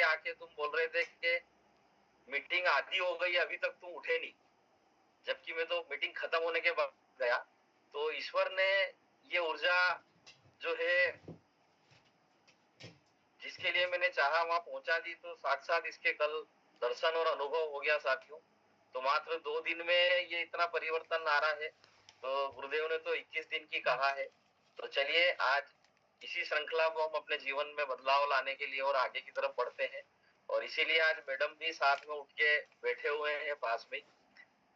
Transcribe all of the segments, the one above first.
पहले आके तुम बोल रहे थे कि मीटिंग आधी हो गई, अभी तक तुम उठे नहीं, जबकि मैं तो मीटिंग खत्म होने के बाद गया। तो ईश्वर ने ये ऊर्जा जो है जिसके लिए मैंने चाहा वहां पहुंचा दी, तो साथ साथ इसके कल दर्शन और अनुभव हो गया साथियों। तो मात्र 2 दिन में ये इतना परिवर्तन आ रहा है। तो गुरुदेव ने तो 21 दिन की कहा है। तो चलिए आज इसी श्रृंखला को हम अपने जीवन में बदलाव लाने के लिए और आगे की तरफ बढ़ते हैं। और इसीलिए आज मैडम भी साथ में उठ के बैठे हुए हैं पास में,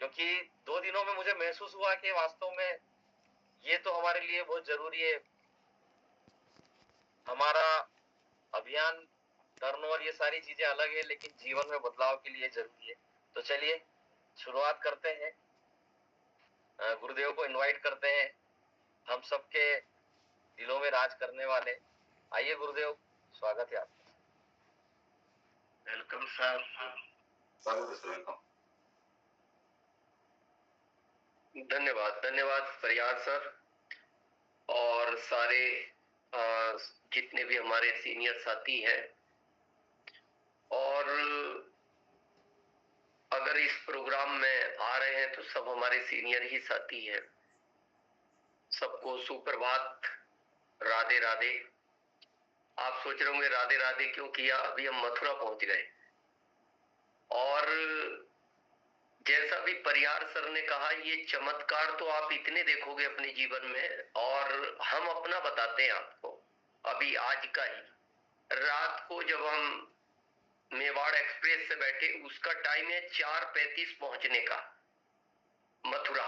क्योंकि 2 दिनों में मुझे महसूस हुआ कि वास्तव में ये तो हमारे लिए बहुत जरूरी है। हमारा अभियान टर्नओवर ये सारी चीजें अलग है, लेकिन जीवन में बदलाव के लिए जरूरी है। तो चलिए शुरुआत करते हैं। गुरुदेव को इनवाइट करते हैं, हम सबके दिलों में राज करने वाले। आइए गुरुदेव, स्वागत है आपका। Welcome sir. वेलकम। धन्यवाद धन्यवाद फरियाद सर और सारे जितने भी हमारे सीनियर साथी हैं। और अगर इस प्रोग्राम में आ रहे हैं तो सब हमारे सीनियर ही साथी हैं। सबको सुप्रभात, राधे राधे। आप सोच रहे होंगे राधे राधे क्यों किया, अभी हम मथुरा पहुंच गए। और जैसा भी परिहार सर ने कहा, ये चमत्कार तो आप इतने देखोगे अपने जीवन में। और हम अपना बताते हैं आपको, अभी आज का ही रात को जब हम मेवाड़ एक्सप्रेस से बैठे, उसका टाइम है 4:35 पहुंचने का मथुरा।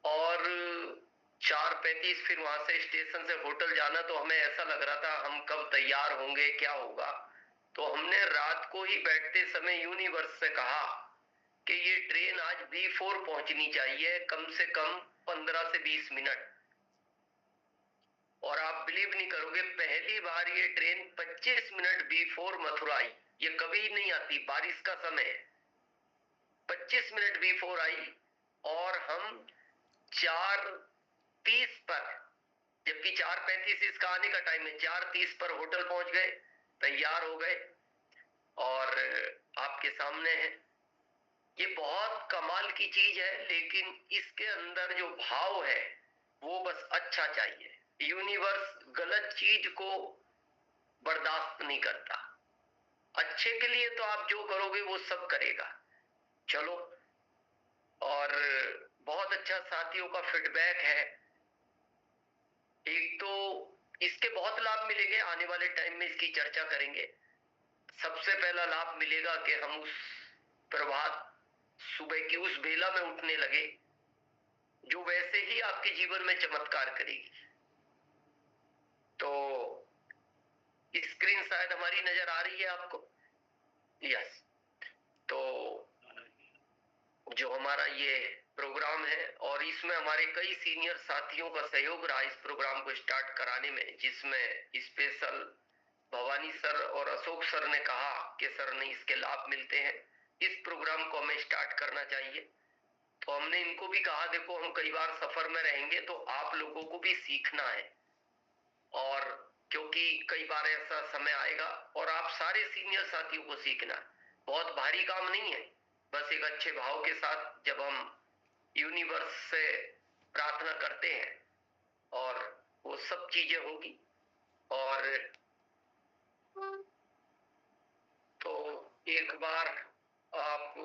और 4:35 फिर वहां से स्टेशन से होटल जाना, तो हमें ऐसा लग रहा था हम कब तैयार होंगे, क्या होगा। तो हमने रात को ही बैठते समय यूनिवर्स से कहा कि ये ट्रेन आज B4 पहुंचनी चाहिए, कम से कम 15 से 20 मिनट। और आप बिलीव नहीं करोगे, पहली बार ये ट्रेन 25 मिनट B4 मथुरा आई। ये कभी नहीं आती, बारिश का समय 25 मिनट B4 आई। और हम 4:30 पर, जबकि 4:35 इसका आने का टाइम है, 4:30 पर होटल पहुंच गए, तैयार हो गए और आपके सामने है। ये बहुत कमाल की चीज है, लेकिन इसके अंदर जो भाव है वो बस अच्छा चाहिए। यूनिवर्स गलत चीज को बर्दाश्त नहीं करता। अच्छे के लिए तो आप जो करोगे वो सब करेगा। चलो, और बहुत अच्छा साथियों का फीडबैक है। एक तो इसके बहुत लाभ मिलेंगे, आने वाले टाइम में इसकी चर्चा करेंगे। सबसे पहला लाभ मिलेगा कि हम उस प्रभात सुबह की उस बेला में उठने लगे जो वैसे ही आपके जीवन में चमत्कार करेगी। तो स्क्रीन शायद हमारी नजर आ रही है आपको। यस। तो जो हमारा ये प्रोग्राम है, और इसमें हमारे कई सीनियर साथियों का सहयोग रहा इस प्रोग्राम को स्टार्ट कराने में, जिसमें स्पेशल भवानी सर और अशोक सर ने कहा कि सर नहीं, इसके लाभ मिलते हैं, इस प्रोग्राम को हमें स्टार्ट करना चाहिए। तो हमने इनको भी कहा, देखो हम कई बार सफर में रहेंगे तो आप लोगों को भी सीखना है। और क्योंकि कई बार ऐसा समय आएगा और आप सारे सीनियर साथियों को सीखना है। बहुत भारी काम नहीं है, बस एक अच्छे भाव के साथ जब हम यूनिवर्स से प्रार्थना करते हैं और वो सब चीजें होंगी। और तो एक बार आप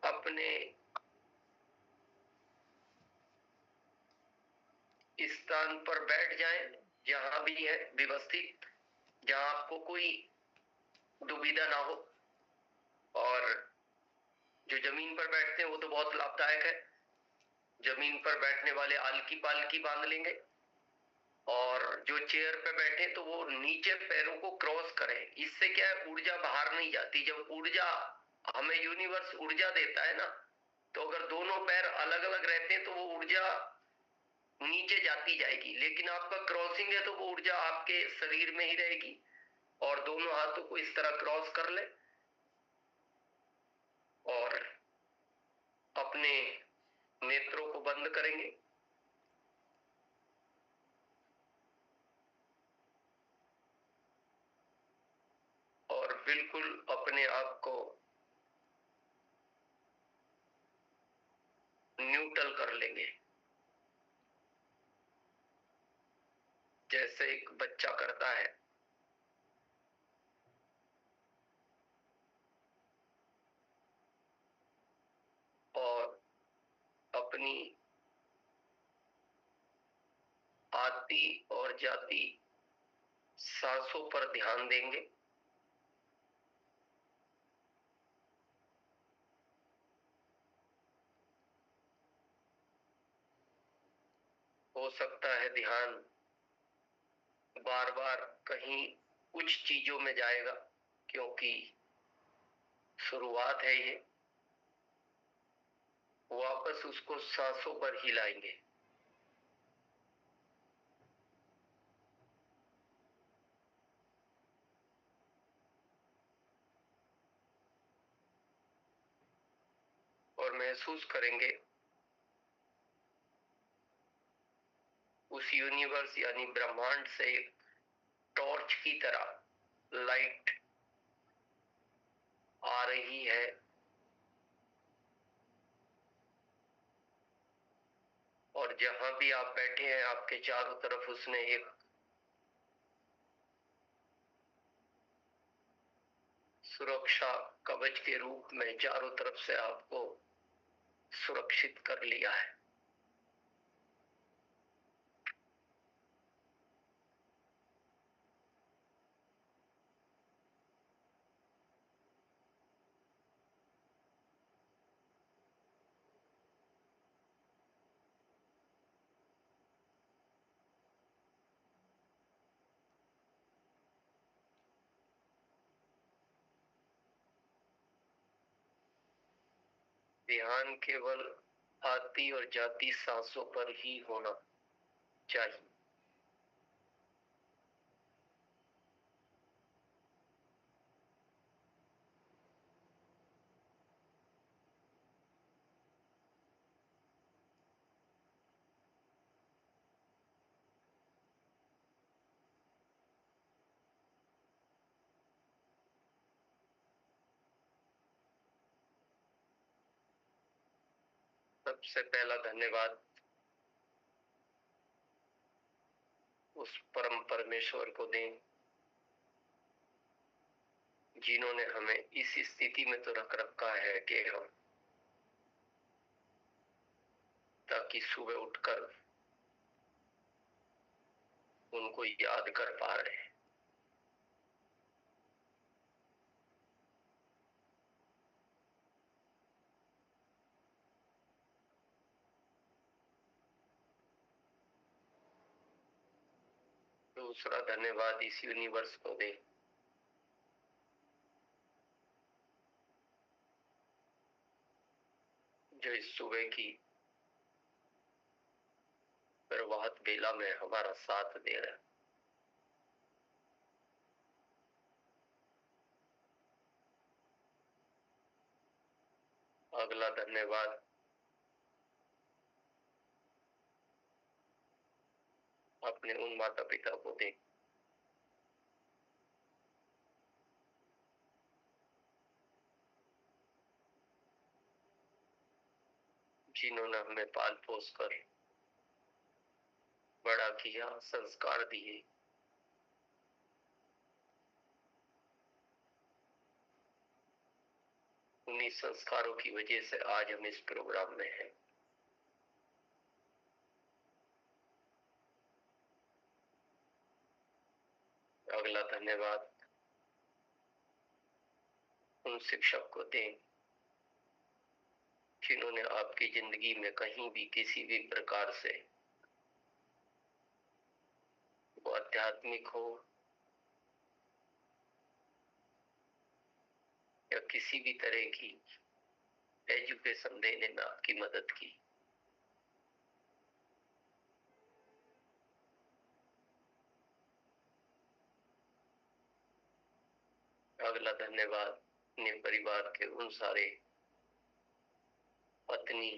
अपने स्थान पर बैठ जाएं, जहां भी है व्यवस्थित, जहां आपको कोई दुविधा ना हो। और जो जमीन पर बैठते हैं वो तो बहुत लाभदायक है। जमीन पर बैठने वाले आलकी पालकी बांध लेंगे, और जो चेयर पे बैठे तो वो नीचे पैरों को क्रॉस करें। इससे क्या है, ऊर्जा बाहर नहीं जाती। जब ऊर्जा, हमें यूनिवर्स ऊर्जा देता है ना, तो अगर दोनों पैर अलग अलग रहते हैं तो वो ऊर्जा नीचे जाती जाएगी। लेकिन आपका क्रॉसिंग है तो वो ऊर्जा आपके शरीर में ही रहेगी। और दोनों हाथों को इस तरह क्रॉस कर ले और अपने नेत्रों को बंद करेंगे। बिल्कुल अपने आप को न्यूट्रल कर लेंगे, जैसे एक बच्चा करता है। और अपनी आती और जाती सांसों पर ध्यान देंगे। हो सकता है ध्यान बार बार कहीं कुछ चीजों में जाएगा, क्योंकि शुरुआत है ये। वापस उसको सांसों पर ही लाएंगे। और महसूस करेंगे उस यूनिवर्स यानी ब्रह्मांड से एक टॉर्च की तरह लाइट आ रही है, और जहां भी आप बैठे हैं आपके चारों तरफ उसने एक सुरक्षा कवच के रूप में चारों तरफ से आपको सुरक्षित कर लिया है। ध्यान केवल आती और जाती सांसों पर ही होना चाहिए। सबसे पहला धन्यवाद उस परम परमेश्वर को दें जिन्होंने हमें इस स्थिति में तो रख रखा है कि हम ताकि सुबह उठकर उनको याद कर पा रहे हैं। दूसरा धन्यवाद इस यूनिवर्स को दें जो इस सुबह की प्रभात बेला में हमारा साथ दे रहा है। अगला धन्यवाद अपने उन माता पिता को दें जिन्होंने हमें पाल पोस कर बड़ा किया, संस्कार दिए। उन्हीं संस्कारों की वजह से आज हम इस प्रोग्राम में हैं। अगला धन्यवाद उन शिक्षक को दें जिन्होंने आपकी जिंदगी में कहीं भी किसी भी प्रकार से, वो आध्यात्मिक हो या किसी भी तरह की एजुकेशन देने में आपकी मदद की। अगला धन्यवाद अपने परिवार के उन सारे पत्नी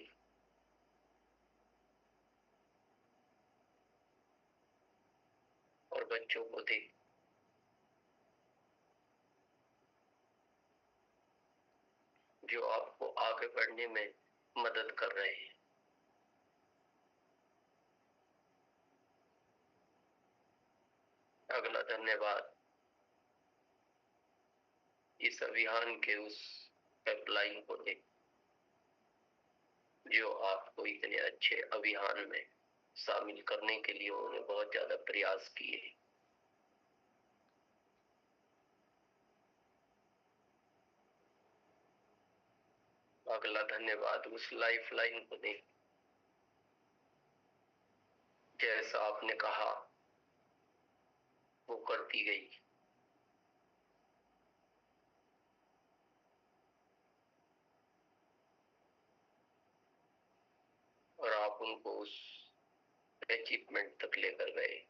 और बच्चों को दे जो आपको आगे बढ़ने में मदद कर रहे हैं। अगला धन्यवाद इस अभियान के उस हेल्पलाइन को दे जो आपको इतने अच्छे अभियान में शामिल करने के लिए उन्होंने बहुत ज्यादा प्रयास किए। अगला धन्यवाद उस लाइफ लाइन को दे जैसा आपने कहा वो करती गई। और आप उनको उस अचीवमेंट तक लेकर गए।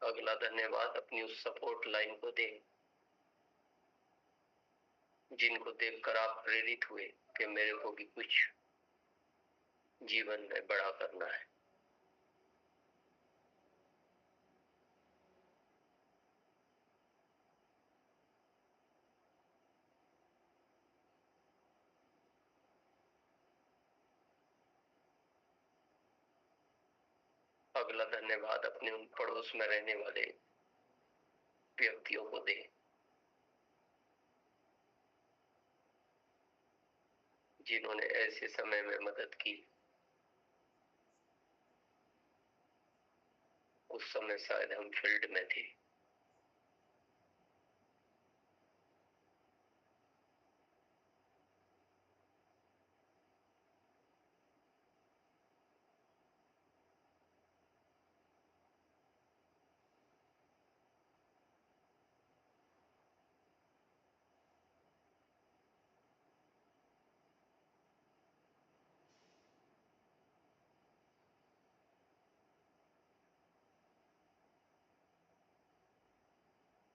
अगला धन्यवाद अपनी उस सपोर्ट लाइन को दे जिनको देखकर आप प्रेरित हुए कि मेरे को भी कुछ जीवन में बड़ा करना है। अगला धन्यवाद अपने उन पड़ोस में रहने वाले व्यक्तियों को दे जिन्होंने ऐसे समय में मदद की। उस समय शायद हम फील्ड में थे।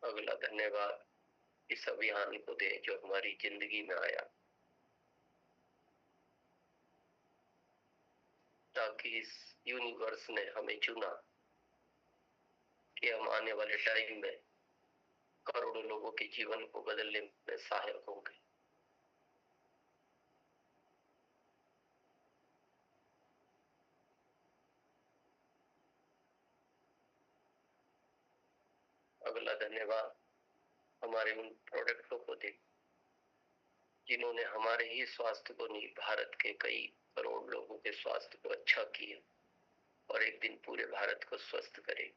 अगला धन्यवाद इस अभियान को दे जो हमारी जिंदगी में आया ताकि इस यूनिवर्स ने हमें चुना कि हम आने वाले टाइम में करोड़ों लोगों के जीवन को बदलने में सहायक होंगे। अगला धन्यवाद हमारे उन प्रोडक्टों को दे जिन्होंने हमारे ही स्वास्थ्य को नहीं भारत के कई करोड़ लोगों के स्वास्थ्य को अच्छा किया और एक दिन पूरे भारत को स्वस्थ करे।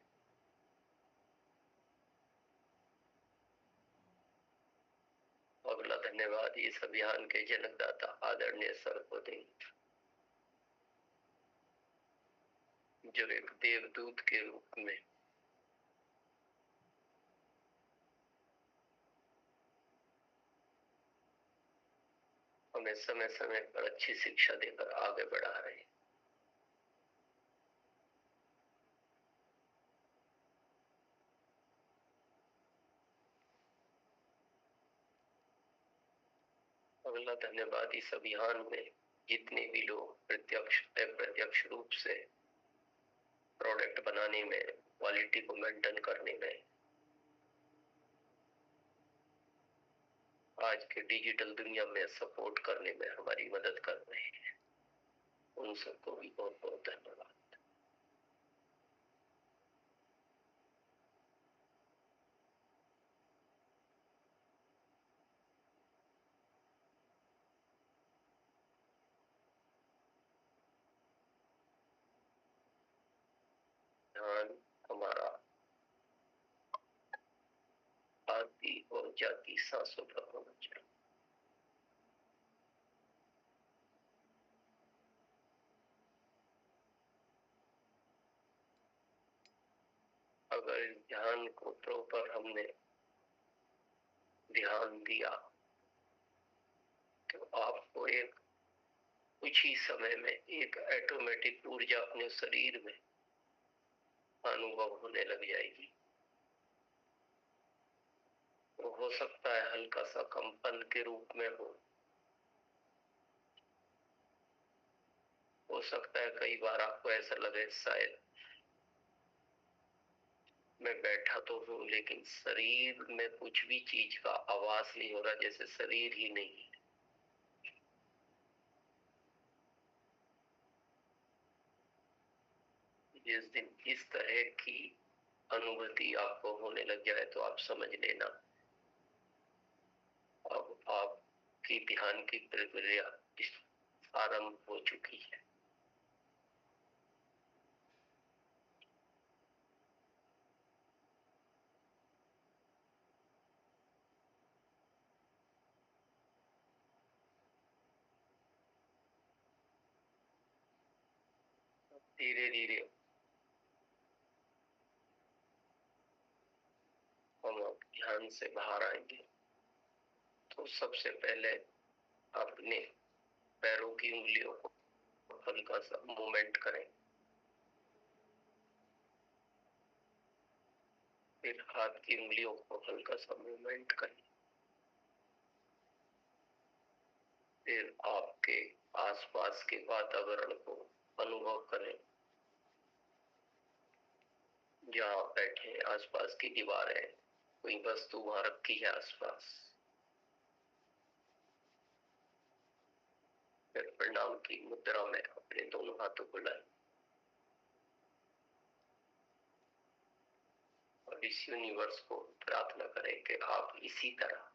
अगला धन्यवाद इस अभियान के जनकदाता आदरणीय सर को दे जो एक देवदूत के रूप में हमें समय समय पर अच्छी शिक्षा देकर आगे बढ़ा रहे हैं। अगला धन्यवाद इस अभियान में जितने भी लोग प्रत्यक्ष अप्रत्यक्ष रूप से प्रोडक्ट बनाने में क्वालिटी को मेंटेन करने में आज के डिजिटल दुनिया में सपोर्ट करने में हमारी मदद कर रहे हैं उन सबको भी बहुत बहुत धन्यवाद। ध्यान हमारा आती और जाती सांसों पर होना चाहिए। अगर इस ध्यान को प्रॉपर हमने ध्यान दिया तो आपको एक कुछ ही समय में एक ऑटोमेटिक ऊर्जा अपने शरीर में अनुभव होने लग जाएगी। वो हो सकता है हल्का सा कंपन के रूप में हो सकता है कई बार आपको ऐसा लगे शायद मैं बैठा तो हूँ लेकिन शरीर में कुछ भी चीज का आवाज नहीं हो रहा, जैसे शरीर ही नहीं है। जिस दिन इस तरह की अनुभूति आपको होने लग जाए तो आप समझ लेना अब आपकी ध्यान की प्रक्रिया आरंभ हो चुकी है। धीरे धीरे हम अब ध्यान से बाहर आएंगे। तो सबसे पहले अपने पैरों की उंगलियों को हल्का सा मूवमेंट करें, फिर हाथ की उंगलियों को हल्का सा मूवमेंट करें, फिर आपके आसपास के वातावरण को अनुभव करें। जहाँ बैठे आसपास की दीवारें, कोई वस्तु वहां रखी है आसपास। फिर प्रणाम की मुद्रा में अपने दोनों हाथों को लाएं और इस यूनिवर्स को प्रार्थना करें कि आप इसी तरह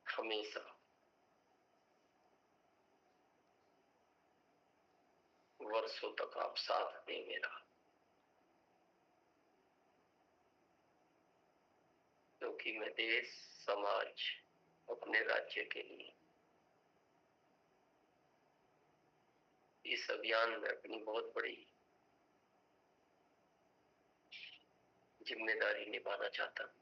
हमेशा वर्षों तक आप साथ दें मेरा, क्योंकि मैं देश, समाज, अपने राज्य के लिए इस अभियान में अपनी बहुत बड़ी जिम्मेदारी निभाना चाहता हूं।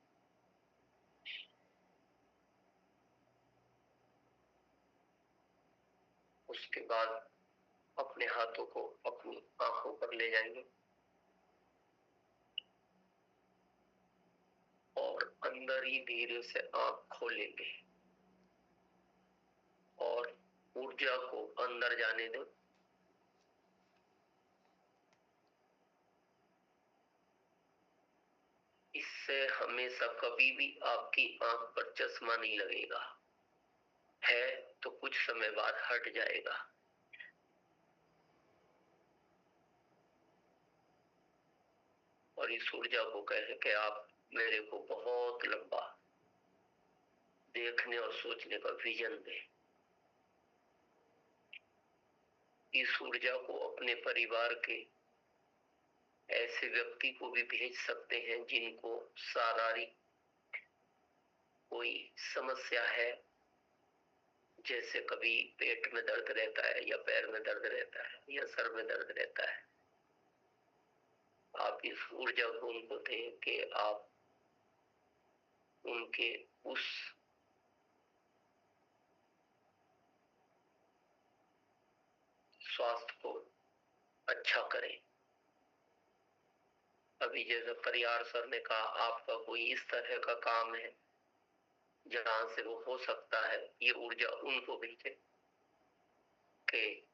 उसके बाद अपने हाथों को अपनी आंखों पर ले जाएंगे और अंदर ही धीरे से आंख खोलेंगे और ऊर्जा को अंदर जाने दें। इससे हमेशा कभी भी आपकी आंख पर चश्मा नहीं लगेगा, है तो कुछ समय बाद हट जाएगा। और इस ऊर्जा को कहे कि आप मेरे को बहुत लंबा देखने और सोचने का विजन दें। इस ऊर्जा को अपने परिवार के ऐसे व्यक्ति को भी भेज सकते हैं जिनको शारीरिक कोई समस्या है, जैसे कभी पेट में दर्द रहता है या पैर में दर्द रहता है या सर में दर्द रहता है। आप इस ऊर्जा को उनको दें कि आप उनके उस स्वास्थ्य को अच्छा करें। अभी जैसे परियार सर ने कहा, आपका कोई इस तरह का काम है जहां से वो हो सकता है, ये ऊर्जा उनको भेजे कि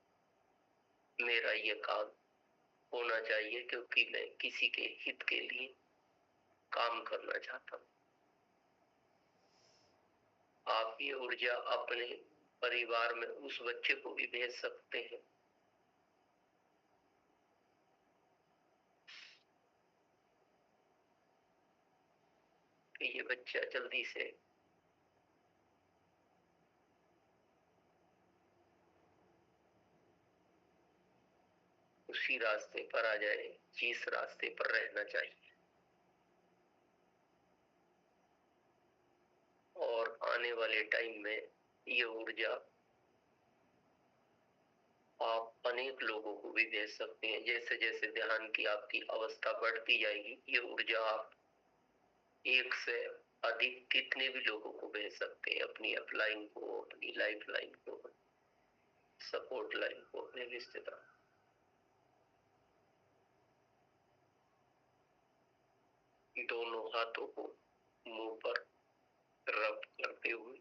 मेरा ये काम होना चाहिए, क्योंकि मैं किसी के हित के लिए काम करना चाहता हूँ। आप ये ऊर्जा अपने परिवार में उस बच्चे को भी भेज सकते हैं कि ये बच्चा जल्दी से उसी रास्ते पर आ जाए जिस रास्ते पर रहना चाहिए। और आने वाले टाइम में ये ऊर्जा आप अनेक लोगों को भी भेज सकते हैं। जैसे जैसे ध्यान की आपकी अवस्था बढ़ती जाएगी, ये ऊर्जा आप एक से अधिक कितने भी लोगों को भेज सकते हैं, अपनी अपलाइन को, अपनी लाइफ लाइन को, सपोर्ट लाइन को, अपने रिश्तेदार। दोनों हाथों को मुंह पर रब करते हुए,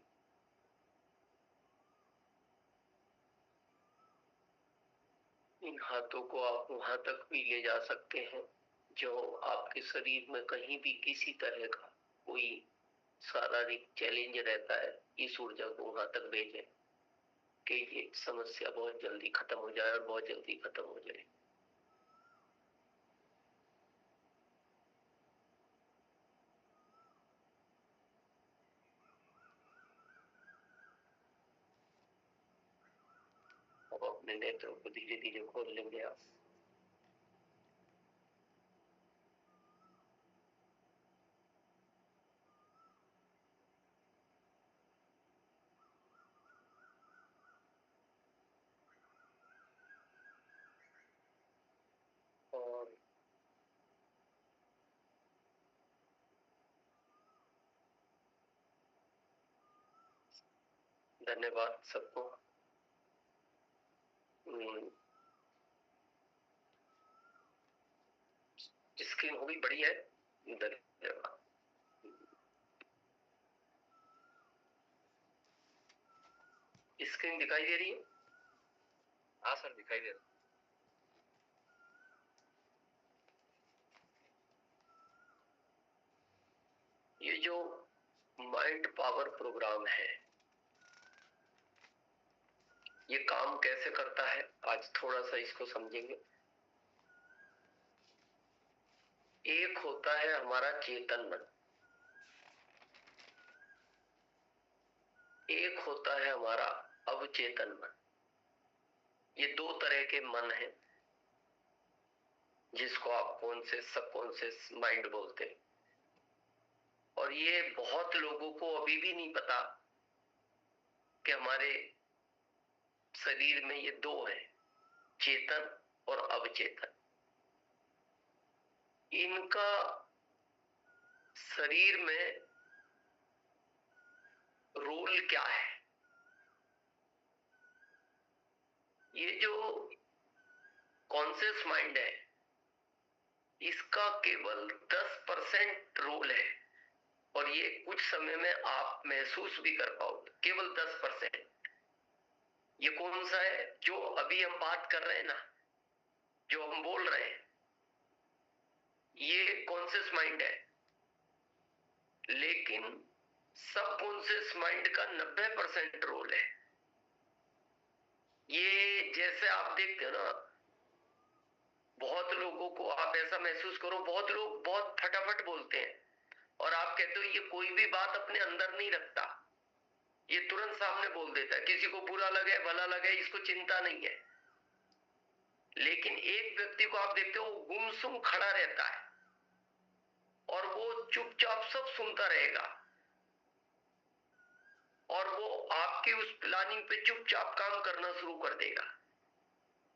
इन हाथों को आप वहां तक भी ले जा सकते हैं जो आपके शरीर में कहीं भी किसी तरह का कोई शारीरिक चैलेंज रहता है। इस ऊर्जा को वहां तक भेजें कि ये समस्या बहुत जल्दी खत्म हो जाए और बहुत जल्दी खत्म हो जाए। अब अपने नेत्रों को धीरे धीरे खोल लेंगे आप। और धन्यवाद सबको। स्क्रीन हो गई बड़ी है। धन्यवाद। स्क्रीन दिखाई दे रही है? हाँ सर, दिखाई दे रहा। ये जो माइंड पावर प्रोग्राम है, ये काम कैसे करता है आज थोड़ा सा इसको समझेंगे। एक होता है हमारा चेतन मन, एक होता है हमारा अवचेतन मन। ये दो तरह के मन हैं जिसको आप कॉन्शियस सबकॉन्शियस माइंड बोलते हैं। और ये बहुत लोगों को अभी भी नहीं पता कि हमारे शरीर में ये दो है, चेतन और अवचेतन। इनका शरीर में रोल क्या है? ये जो कॉन्शियस माइंड है इसका केवल 10% रोल है और ये कुछ समय में आप महसूस भी कर पाओगे। केवल 10%। ये कौन सा है? जो अभी हम बात कर रहे हैं ना, जो हम बोल रहे हैं, ये कॉन्शियस माइंड है। लेकिन सबकॉन्शियस माइंड का 90% रोल है। ये जैसे आप देखते हो ना, बहुत लोगों को आप ऐसा महसूस करो, बहुत लोग बहुत फटाफट बोलते हैं और आप कहते हो ये कोई भी बात अपने अंदर नहीं रखता, ये तुरंत सामने बोल देता है। किसी को बुरा लगे भला लगे इसको चिंता नहीं है। लेकिन एक व्यक्ति को आप देखते हो वो गुमसुम खड़ा रहता है और वो चुपचाप सब सुनता रहेगा और वो आपकी उस प्लानिंग पे चुपचाप काम करना शुरू कर देगा।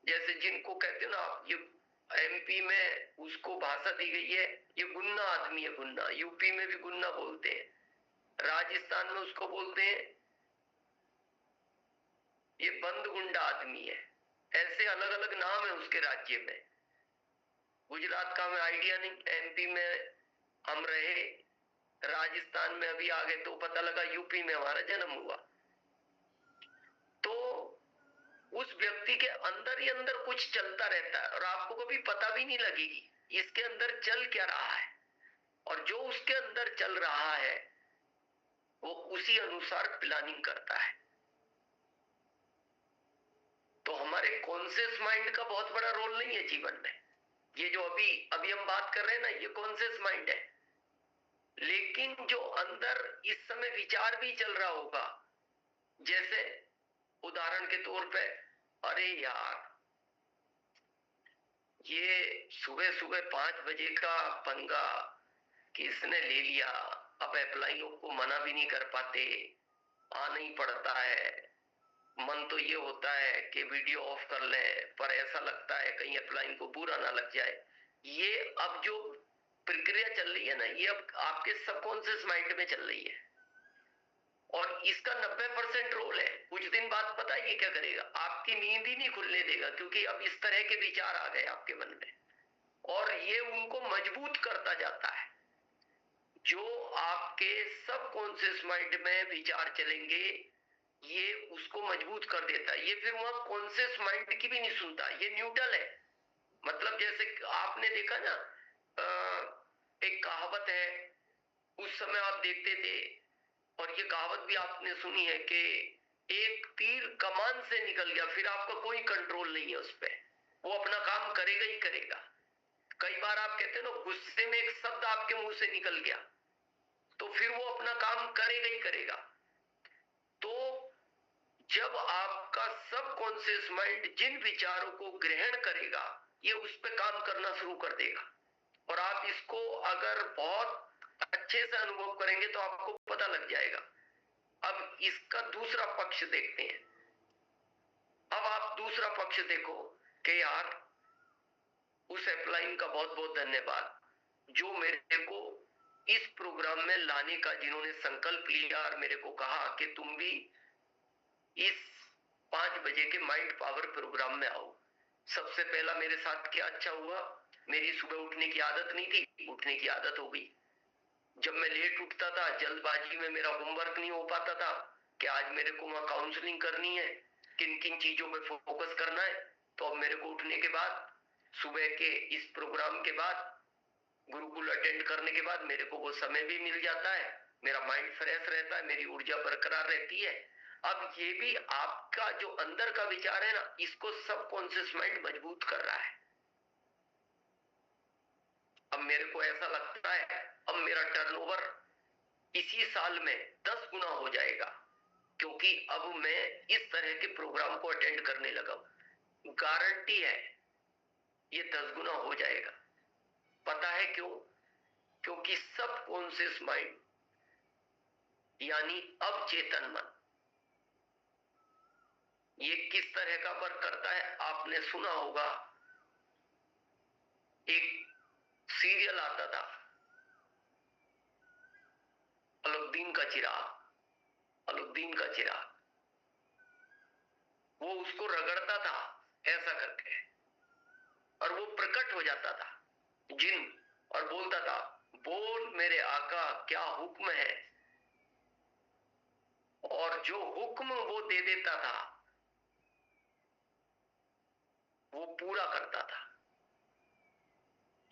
जैसे जिनको कहते हो ना आप, ये एमपी में उसको भाषा दी गई है, ये गुन्ना आदमी है। गुन्ना यूपी में भी गुन्ना बोलते हैं, राजस्थान में उसको बोलते हैं ये बंद गुंडा आदमी है। ऐसे अलग अलग नाम है उसके राज्य में। गुजरात का हमें आइडिया नहीं, एमपी में हम रहे, राजस्थान में अभी आ गए तो पता लगा यूपी में हमारा जन्म हुआ। तो उस व्यक्ति के अंदर ही अंदर कुछ चलता रहता है और आपको कभी पता भी नहीं लगेगी इसके अंदर चल क्या रहा है। और जो उसके अंदर चल रहा है वो उसी अनुसार प्लानिंग करता है। तो हमारे कॉन्शियस माइंड का बहुत बड़ा रोल नहीं है जीवन में। ये जो अभी अभी हम बात कर रहे हैं ना, ये कॉन्शियस माइंड है। लेकिन जो अंदर इस समय विचार भी चल रहा होगा, जैसे उदाहरण के तौर पे, अरे यार ये सुबह सुबह 5 बजे का पंगा किसने ले लिया, अब एप्लाइयों को मना भी नहीं कर पाते, आना ही पड़ता है। मन तो ये होता है कि वीडियो ऑफ कर ले, पर ऐसा लगता है कहीं एप्लाइन को बुरा ना लग जाए। ये अब जो प्रक्रिया चल रही है ना, ये अब आपके सबकॉन्शियस माइंड में चल रही है और इसका 90% रोल है। कुछ दिन बाद पता है ये क्या करेगा, आपकी नींद ही नहीं खुलने देगा, क्योंकि अब इस तरह के विचार आ गए आपके मन में और ये उनको मजबूत करता जाता है। जो आपके सबकॉन्शियस माइंड में विचार चलेंगे ये उसको मजबूत कर देता है। ये फिर वहां कॉन्शियस माइंड की भी नहीं सुनता, ये न्यूट्रल है। मतलब जैसे आपने देखा ना, एक कहावत है, उस समय आप देखते थे, और ये कहावत भी आपने सुनी है कि एक तीर कमान से निकल गया, फिर आपका कोई कंट्रोल नहीं है उस पर, वो अपना काम करेगा ही करेगा। कई बार आप कहते हैं ना, गुस्से में एक शब्द आपके मुंह से निकल गया तो फिर वो अपना काम करेगा ही करेगा। तो जब आपका सबकॉन्शियस माइंड जिन विचारों को ग्रहण करेगा, ये उस पर काम करना शुरू कर देगा। और आप इसको अगर बहुत अच्छे से अनुभव करेंगे तो आपको पता लग जाएगा। अब इसका दूसरा पक्ष देखते हैं। अब आप दूसरा पक्ष देखो कि यार, उस अपलाइन का बहुत बहुत धन्यवाद जो मेरे को इस प्रोग्राम में लाने का, जिन्होंने संकल्प लिया और मेरे को कहा कि तुम भी इस 5 बजे के माइंड पावर प्रोग्राम में आओ। सबसे पहला मेरे साथ क्या अच्छा हुआ, मेरी सुबह उठने की आदत नहीं थी, उठने की आदत हो गई। जब मैं लेट उठता था, जल्दबाजी में मेरा होमवर्क नहीं हो पाता था कि आज मेरे को वहां काउंसलिंग करनी है, किन किन चीजों पे फोकस करना है। तो अब मेरे को उठने के बाद, सुबह के इस प्रोग्राम के बाद, गुरुकुल अटेंड करने के बाद मेरे को वो समय भी मिल जाता है, मेरा माइंड फ्रेश रहता है, मेरी ऊर्जा बरकरार रहती है। अब ये भी आपका जो अंदर का विचार है ना, इसको सबकॉन्शियस माइंड मजबूत कर रहा है। अब मेरे को ऐसा लगता है, अब मेरा टर्नओवर इसी साल में 10 गुना हो जाएगा, क्योंकि अब मैं इस तरह के प्रोग्राम को अटेंड करने लगा हूं। गारंटी है ये 10 गुना हो जाएगा। पता है क्यों? क्योंकि सबकॉन्शियस माइंड यानी अवचेतन मन, ये किस तरह का वर्क करता है। आपने सुना होगा, एक सीरियल आता था, अलुद्दीन का चिराग। अलुद्दीन का चिराग, वो उसको रगड़ता था ऐसा करके, और वो प्रकट हो जाता था जिन, और बोलता था, बोल मेरे आका क्या हुक्म है। और जो हुक्म वो दे देता था वो पूरा करता था।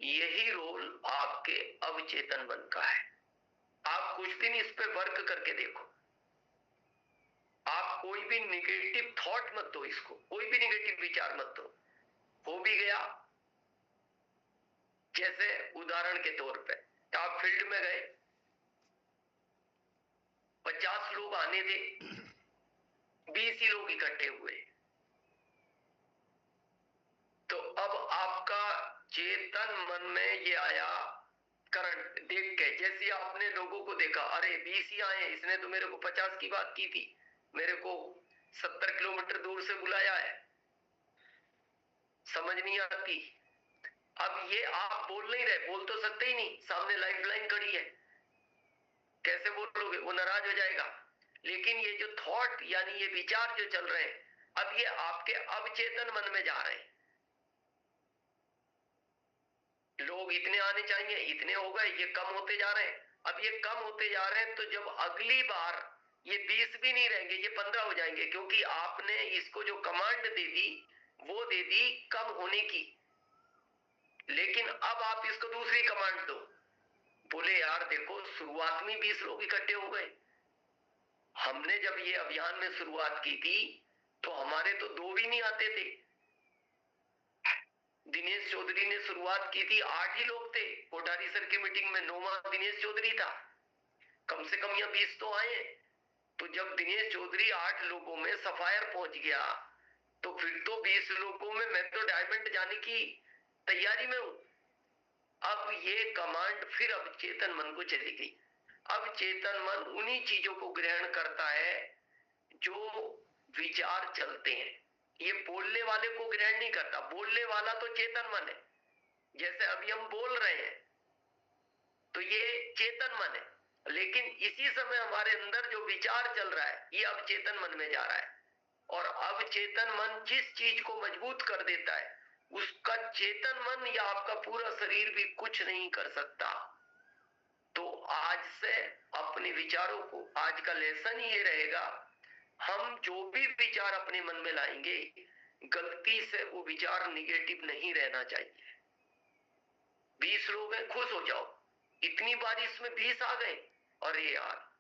यही रोल आपके अवचेतन मन का है। आप कुछ दिन इस पे वर्क करके देखो। आप कोई भी निगेटिव थॉट मत दो, इसको कोई भी निगेटिव विचार मत दो। हो भी गया, जैसे उदाहरण के तौर पे आप फील्ड में गए, 50 लोग आने थे, 20 ही लोग इकट्ठे हुए, तो अब आपका चेतन मन में ये आया करंट देख के, जैसे आपने लोगों को देखा, अरे 20 ही आए, इसने तो मेरे को 50 की बात की थी, मेरे को 70 किलोमीटर दूर से बुलाया है, समझ नहीं आती। अब ये आप बोल नहीं रहे, बोल तो सकते ही नहीं, सामने लाइफ लाइन खड़ी है, कैसे बोलोगे, वो नाराज हो जाएगा। लेकिन ये जो थॉट यानी ये विचार जो चल रहे हैं, अब ये आपके अवचेतन मन में जा रहे हैं। लोग इतने आने चाहिए, इतने हो गए, ये कम होते जा रहे हैं। अब ये कम होते जा रहे हैं, तो जब अगली बार ये 20 भी नहीं रहेंगे, ये 15 हो जाएंगे, क्योंकि आपने इसको जो कमांड दे दी वो दे दी कम होने की। लेकिन अब आप इसको दूसरी कमांड दो, बोले यार देखो, शुरुआत में 20 लोग इकट्ठे हो गए, हमने जब ये अभियान में शुरुआत की थी तो हमारे तो 2 भी नहीं आते थे। दिनेश चौधरी ने शुरुआत की थी, 8 ही लोग थे, कोठारी सर की मीटिंग में 9वां दिनेश चौधरी था, कम से कम यहाँ 20 तो आए। तो जब दिनेश चौधरी 8 लोगों में सफायर पहुंच गया, तो फिर तो 20 लोगों में मैं तो डायमंड जाने की तैयारी में हूं। अब ये कमांड फिर अब चेतन मन को चली गई। अब चेतन मन उन्हीं चीजों को ग्रहण करता है जो विचार चलते हैं, ये बोलने वाले को ग्रहण नहीं करता। बोलने वाला तो चेतन मन है, जैसे अभी हम बोल रहे हैं तो ये चेतन मन है, लेकिन इसी समय हमारे अंदर जो विचार चल रहा है ये अब चेतन मन में जा रहा है। और अब चेतन मन जिस चीज को मजबूत कर देता है, उसका चेतन मन या आपका पूरा शरीर भी कुछ नहीं कर सकता। तो आज से अपने विचारों को, आज का लेसन ये रहेगा हम जो भी विचार अपने मन में लाएंगे, गलती से वो विचार निगेटिव नहीं रहना चाहिए। 20 लोग हैं, खुश हो जाओ, इतनी बारिश में 20 आ गए। अरे यार,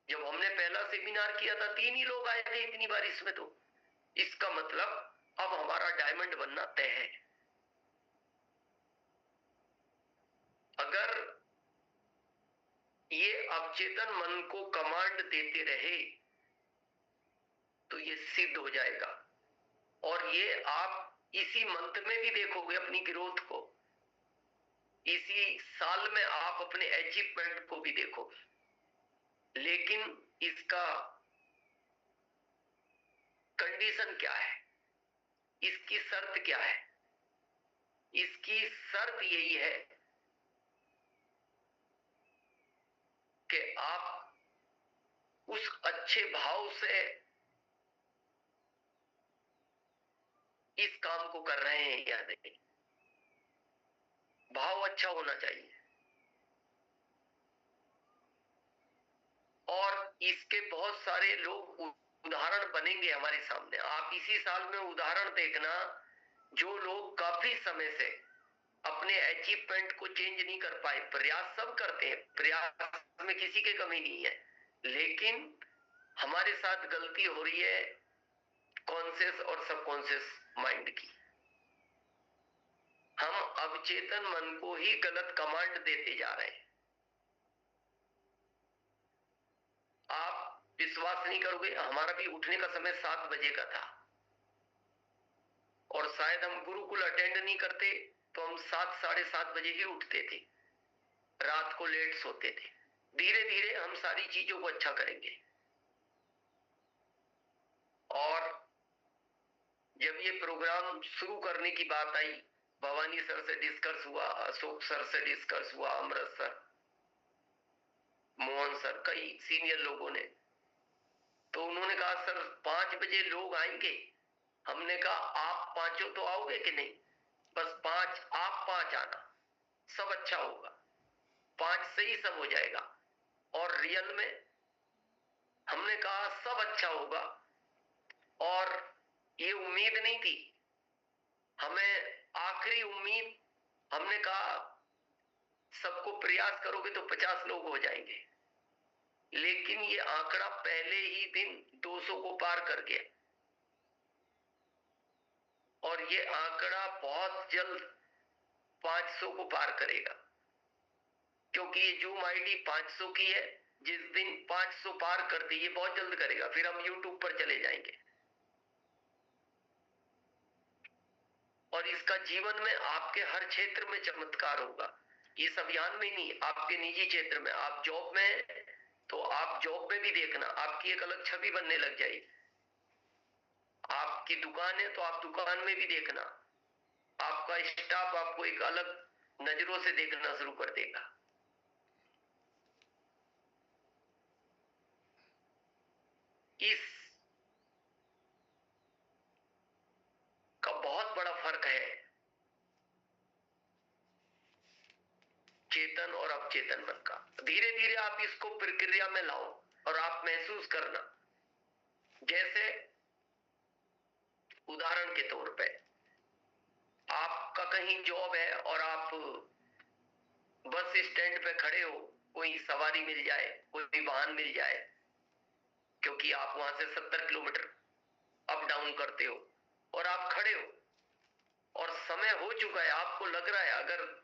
जब हमने पहला सेमिनार किया था 3 ही लोग आए थे इतनी बारिश में, तो इसका मतलब अब हमारा डायमंड बनना तय है। अगर ये अवचेतन मन को कमांड देते रहे तो ये सिद्ध हो जाएगा। और ये आप इसी मंथ में भी देखोगे अपनी ग्रोथ को, इसी साल में आप अपने अचीवमेंट को भी देखोगे। लेकिन इसका कंडीशन क्या है, इसकी शर्त क्या है? इसकी शर्त यही है कि आप उस अच्छे भाव से इस काम को कर रहे हैं या नहीं। भाव अच्छा होना चाहिए। और इसके बहुत सारे लोग उदाहरण बनेंगे हमारे सामने। आप इसी साल में उदाहरण देखना, जो लोग काफी समय से अपने अचीवमेंट को चेंज नहीं कर पाए। प्रयास सब करते हैं, प्रयास में किसी की कमी नहीं है, लेकिन हमारे साथ गलती हो रही है कॉन्शियस और सबकॉन्शियस माइंड की। हम अवचेतन मन को ही गलत कमांड देते जा रहे हैं। आप विश्वास नहीं करोगे, हमारा भी उठने का समय 7 बजे का था, और शायद हम गुरुकुल अटेंड नहीं करते तो हम 7 साढ़े 7 बजे ही उठते थे, रात को लेट सोते थे। धीरे धीरे हम सारी चीजों को अच्छा करेंगे। और जब ये प्रोग्राम शुरू करने की बात आई, भवानी सर से डिस्कस हुआ, अशोक सर से डिस्कस हुआ, अमृत सर, मोहन सर, कई सीनियर लोगों ने, तो उन्होंने कहा सर 5 बजे लोग आएंगे। हमने कहा आप पांचों तो आओगे कि नहीं? बस 5, आप 5 आना, सब अच्छा होगा। 5 से ही सब हो जाएगा। और रियल में हमने कहा सब अच्छा होगा। और ये उम्मीद नहीं थी हमें, आखिरी उम्मीद, हमने कहा सबको प्रयास करोगे तो 50 लोग हो जाएंगे। लेकिन ये आंकड़ा पहले ही दिन 200 को पार कर गया, और ये आंकड़ा बहुत जल्द 500 को पार करेगा, क्योंकि ये जूम आईडी 500 की है। जिस दिन 500 पार कर दी, ये बहुत जल्द करेगा, फिर हम यूट्यूब पर चले जाएंगे। और इसका जीवन में आपके हर क्षेत्र में चमत्कार होगा। इस अभियान में नहीं, आपके निजी क्षेत्र में, आप जॉब में, तो आप जॉब में भी देखना, आपकी एक अलग छवि बनने लग जाएगी। आपकी दुकान है तो आप दुकान में भी देखना, आपका स्टाफ आपको एक अलग नजरों से देखना शुरू कर देगा। इस का बहुत बड़ा फर्क है चेतन और अवचेतन मन का। धीरे धीरे आप इसको प्रक्रिया में लाओ और आप महसूस करना। जैसे उदाहरण के तौर पे, आपका कहीं जॉब है और आप बस स्टैंड पे खड़े हो, कोई सवारी मिल जाए, कोई वाहन मिल जाए, क्योंकि आप वहां से 70 किलोमीटर अप डाउन करते हो, और आप खड़े हो और समय हो चुका है, आपको लग रहा है अगर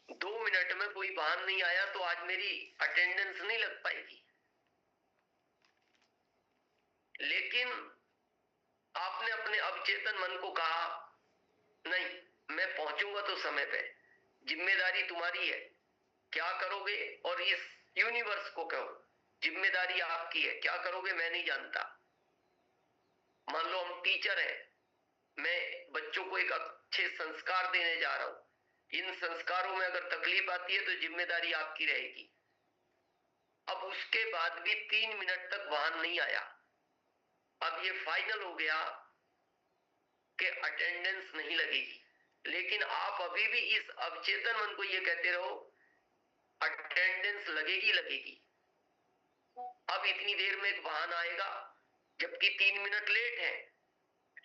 2 मिनट में कोई वाहन नहीं आया तो आज मेरी अटेंडेंस नहीं लग पाएगी। लेकिन आपने अपने अवचेतन मन को कहा नहीं, मैं पहुंचूंगा तो समय पे, जिम्मेदारी तुम्हारी है, क्या करोगे? और इस यूनिवर्स को कहो जिम्मेदारी आपकी है, क्या करोगे मैं नहीं जानता। मान लो हम टीचर हैं, मैं बच्चों को एक अच्छे संस्कार देने जा रहा हूं, इन संस्कारों में अगर तकलीफ आती है तो जिम्मेदारी आपकी रहेगी। अब उसके बाद भी 3 मिनट तक वाहन नहीं आया, अब ये फाइनल हो गया कि अटेंडेंस नहीं लगेगी। लेकिन आप अभी भी इस अवचेतन मन को ये कहते रहो अटेंडेंस लगेगी लगेगी। अब इतनी देर में एक वाहन आएगा जबकि 3 मिनट लेट है,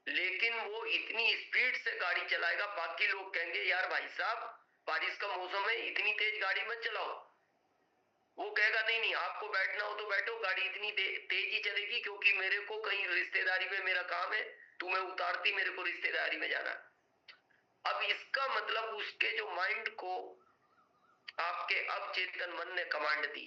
लेकिन वो इतनी स्पीड से गाड़ी चलाएगा, बाकी लोग कहेंगे यार भाई साहब बारिश का मौसम है, इतनी तेज गाड़ी मत चलाओ। वो कहेगा नहीं नहीं, आपको बैठना हो तो बैठो, गाड़ी इतनी तेज ही चलेगी क्योंकि मेरे को कहीं रिश्तेदारी में मेरा काम है, तुम्हें उतारती, मेरे को रिश्तेदारी में जाना है। अब इसका मतलब उसके जो माइंड को आपके अवचेतन मन ने कमांड दी,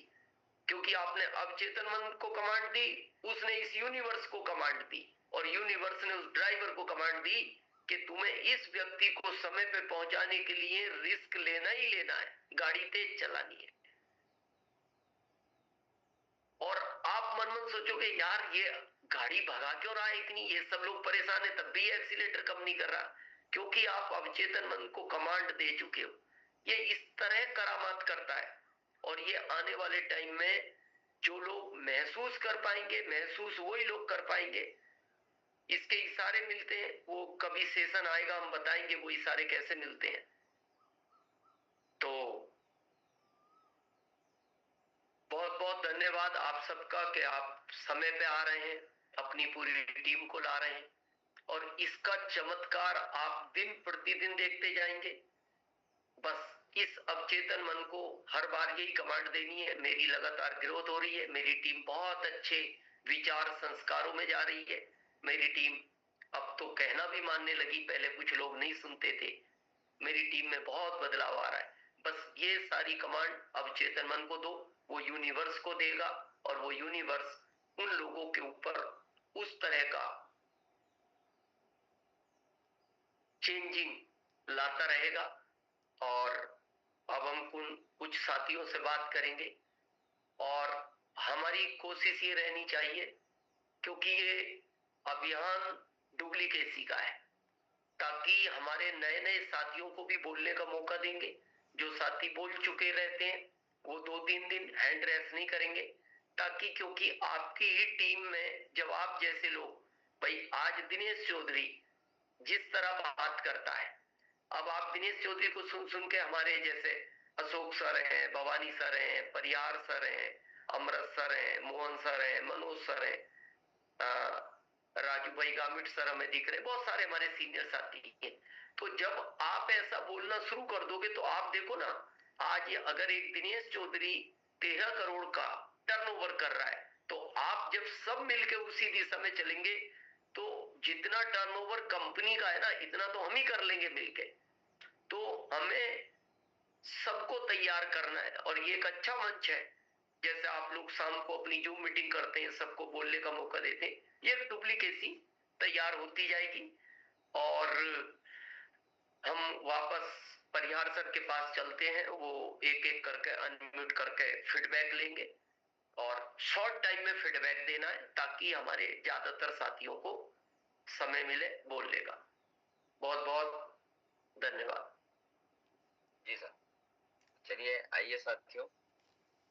क्योंकि आपने अवचेतन मन को कमांड दी, उसने इस यूनिवर्स को कमांड दी, और यूनिवर्स ने उस ड्राइवर को कमांड दी कि तुम्हें इस व्यक्ति को समय पे पहुंचाने के लिए रिस्क लेना ही लेना है, गाड़ी तेज चलानी है। और आप मन मन सोचोगे यार ये गाड़ी भगा क्यों रहा है इतनी, ये सब लोग परेशान है तब भी एक्सीलेटर कम नहीं कर रहा, क्योंकि आप अवचेतन मन को कमांड दे चुके हो। ये इस तरह करामात करता है, और ये आने वाले टाइम में जो लोग महसूस कर पाएंगे, महसूस वही लोग कर पाएंगे। इसके इशारे मिलते हैं, वो कभी सेशन आएगा हम बताएंगे वो इशारे कैसे मिलते हैं। तो बहुत बहुत धन्यवाद आप सबका कि आप समय पे आ रहे हैं, अपनी पूरी टीम को ला रहे हैं, और इसका चमत्कार आप दिन प्रतिदिन देखते जाएंगे। बस इस अवचेतन मन को हर बार यही कमांड देनी है, मेरी लगातार ग्रोथ हो रही है, मेरी टीम बहुत अच्छे विचार संस्कारों में जा रही है, मेरी टीम अब तो कहना भी मानने लगी, पहले कुछ लोग नहीं सुनते थे, मेरी टीम में बहुत बदलाव आ रहा है। बस ये सारी कमांड अवचेतन मन को दो, वो यूनिवर्स को देगा, और वो यूनिवर्स उन लोगों के ऊपर उस तरह का चेंजिंग लाता रहेगा। और अब हम कुछ साथियों से बात करेंगे, और हमारी कोशिश ये रहनी चाहिए, क्योंकि ये अभियान डुप्लीकेसी का है, ताकि हमारे नए नए साथियों को भी बोलने का मौका देंगे। जो साथी बोल चुके रहते हैं वो 2-3 दिन हैंड रेस नहीं करेंगे, ताकि क्योंकि आपकी ही टीम में जब आप जैसे लोग, भाई आज दिनेश चौधरी जिस तरह बात करता है, अब आप दिनेश चौधरी को सुन सुन के हमारे जैसे अशोक सर हैं, भवानी सर हैं, परियार सर हैं, अमृत सर हैं, मोहन सर हैं, मनोज सर हैं, राजू भाई गामित सर हमें दिख रहे, बहुत सारे हमारे सीनियर साथी हैं। तो जब आप ऐसा बोलना शुरू कर दोगे तो आप देखो ना, आज ये अगर एक दिनेश चौधरी 13 करोड़ का टर्नओवर कर रहा है, तो आप जब सब मिलके उसी दिशा में चलेंगे तो जितना टर्नओवर कंपनी का है ना, इतना तो हम ही कर लेंगे मिलके। तो हमें सबको तैयार करना है, और ये एक अच्छा मंच है, जैसे आप लोग शाम को अपनी जूम मीटिंग करते हैं, सबको बोलने का मौका देते हैं, ये डुप्लीकेसी तैयार होती जाएगी। और हम वापस परिहार सर के पास चलते हैं, वो एक एक करके अनम्यूट करके फीडबैक लेंगे, और शॉर्ट टाइम में फीडबैक देना है, ताकि हमारे ज्यादातर साथियों को समय मिले बोलने का। बहुत बहुत धन्यवाद। जी सर, चलिए आइए साथियों,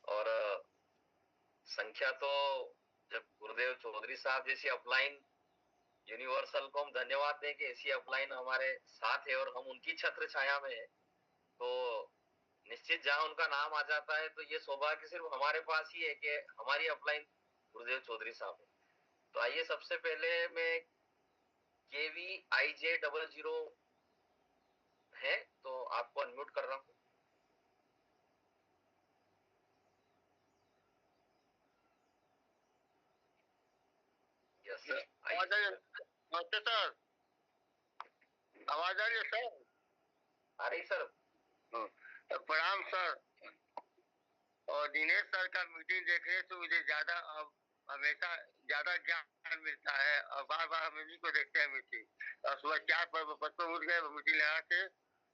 और संख्या तो जब गुरुदेव चौधरी साहब जैसी अपलाइन यूनिवर्सल को हम धन्यवाद दें कि ऐसी अपलाइन हमारे साथ है और हम उनकी छत्र छाया में है, तो निश्चित जहां उनका नाम आ जाता है तो ये सौभाग्य सिर्फ हमारे पास ही है कि हमारी अपलाइन गुरुदेव चौधरी साहब है। तो आइए सबसे पहले मैं KVIJ00 है तो आपको अनम्यूट कर रहा हूँ। यस सर, नमस्ते सर, आवाज आ रही है सर? आ रही सर। प्रणाम सर। और दिनेश सर का मीटिंग देखने से मुझे ज्यादा हमेशा ज्यादा ज्ञान मिलता है, और बार बार हम इन्हीं को देखते हैं मीटिंग, और सुबह 4 बजे उठ गए मीटिंग लगा के,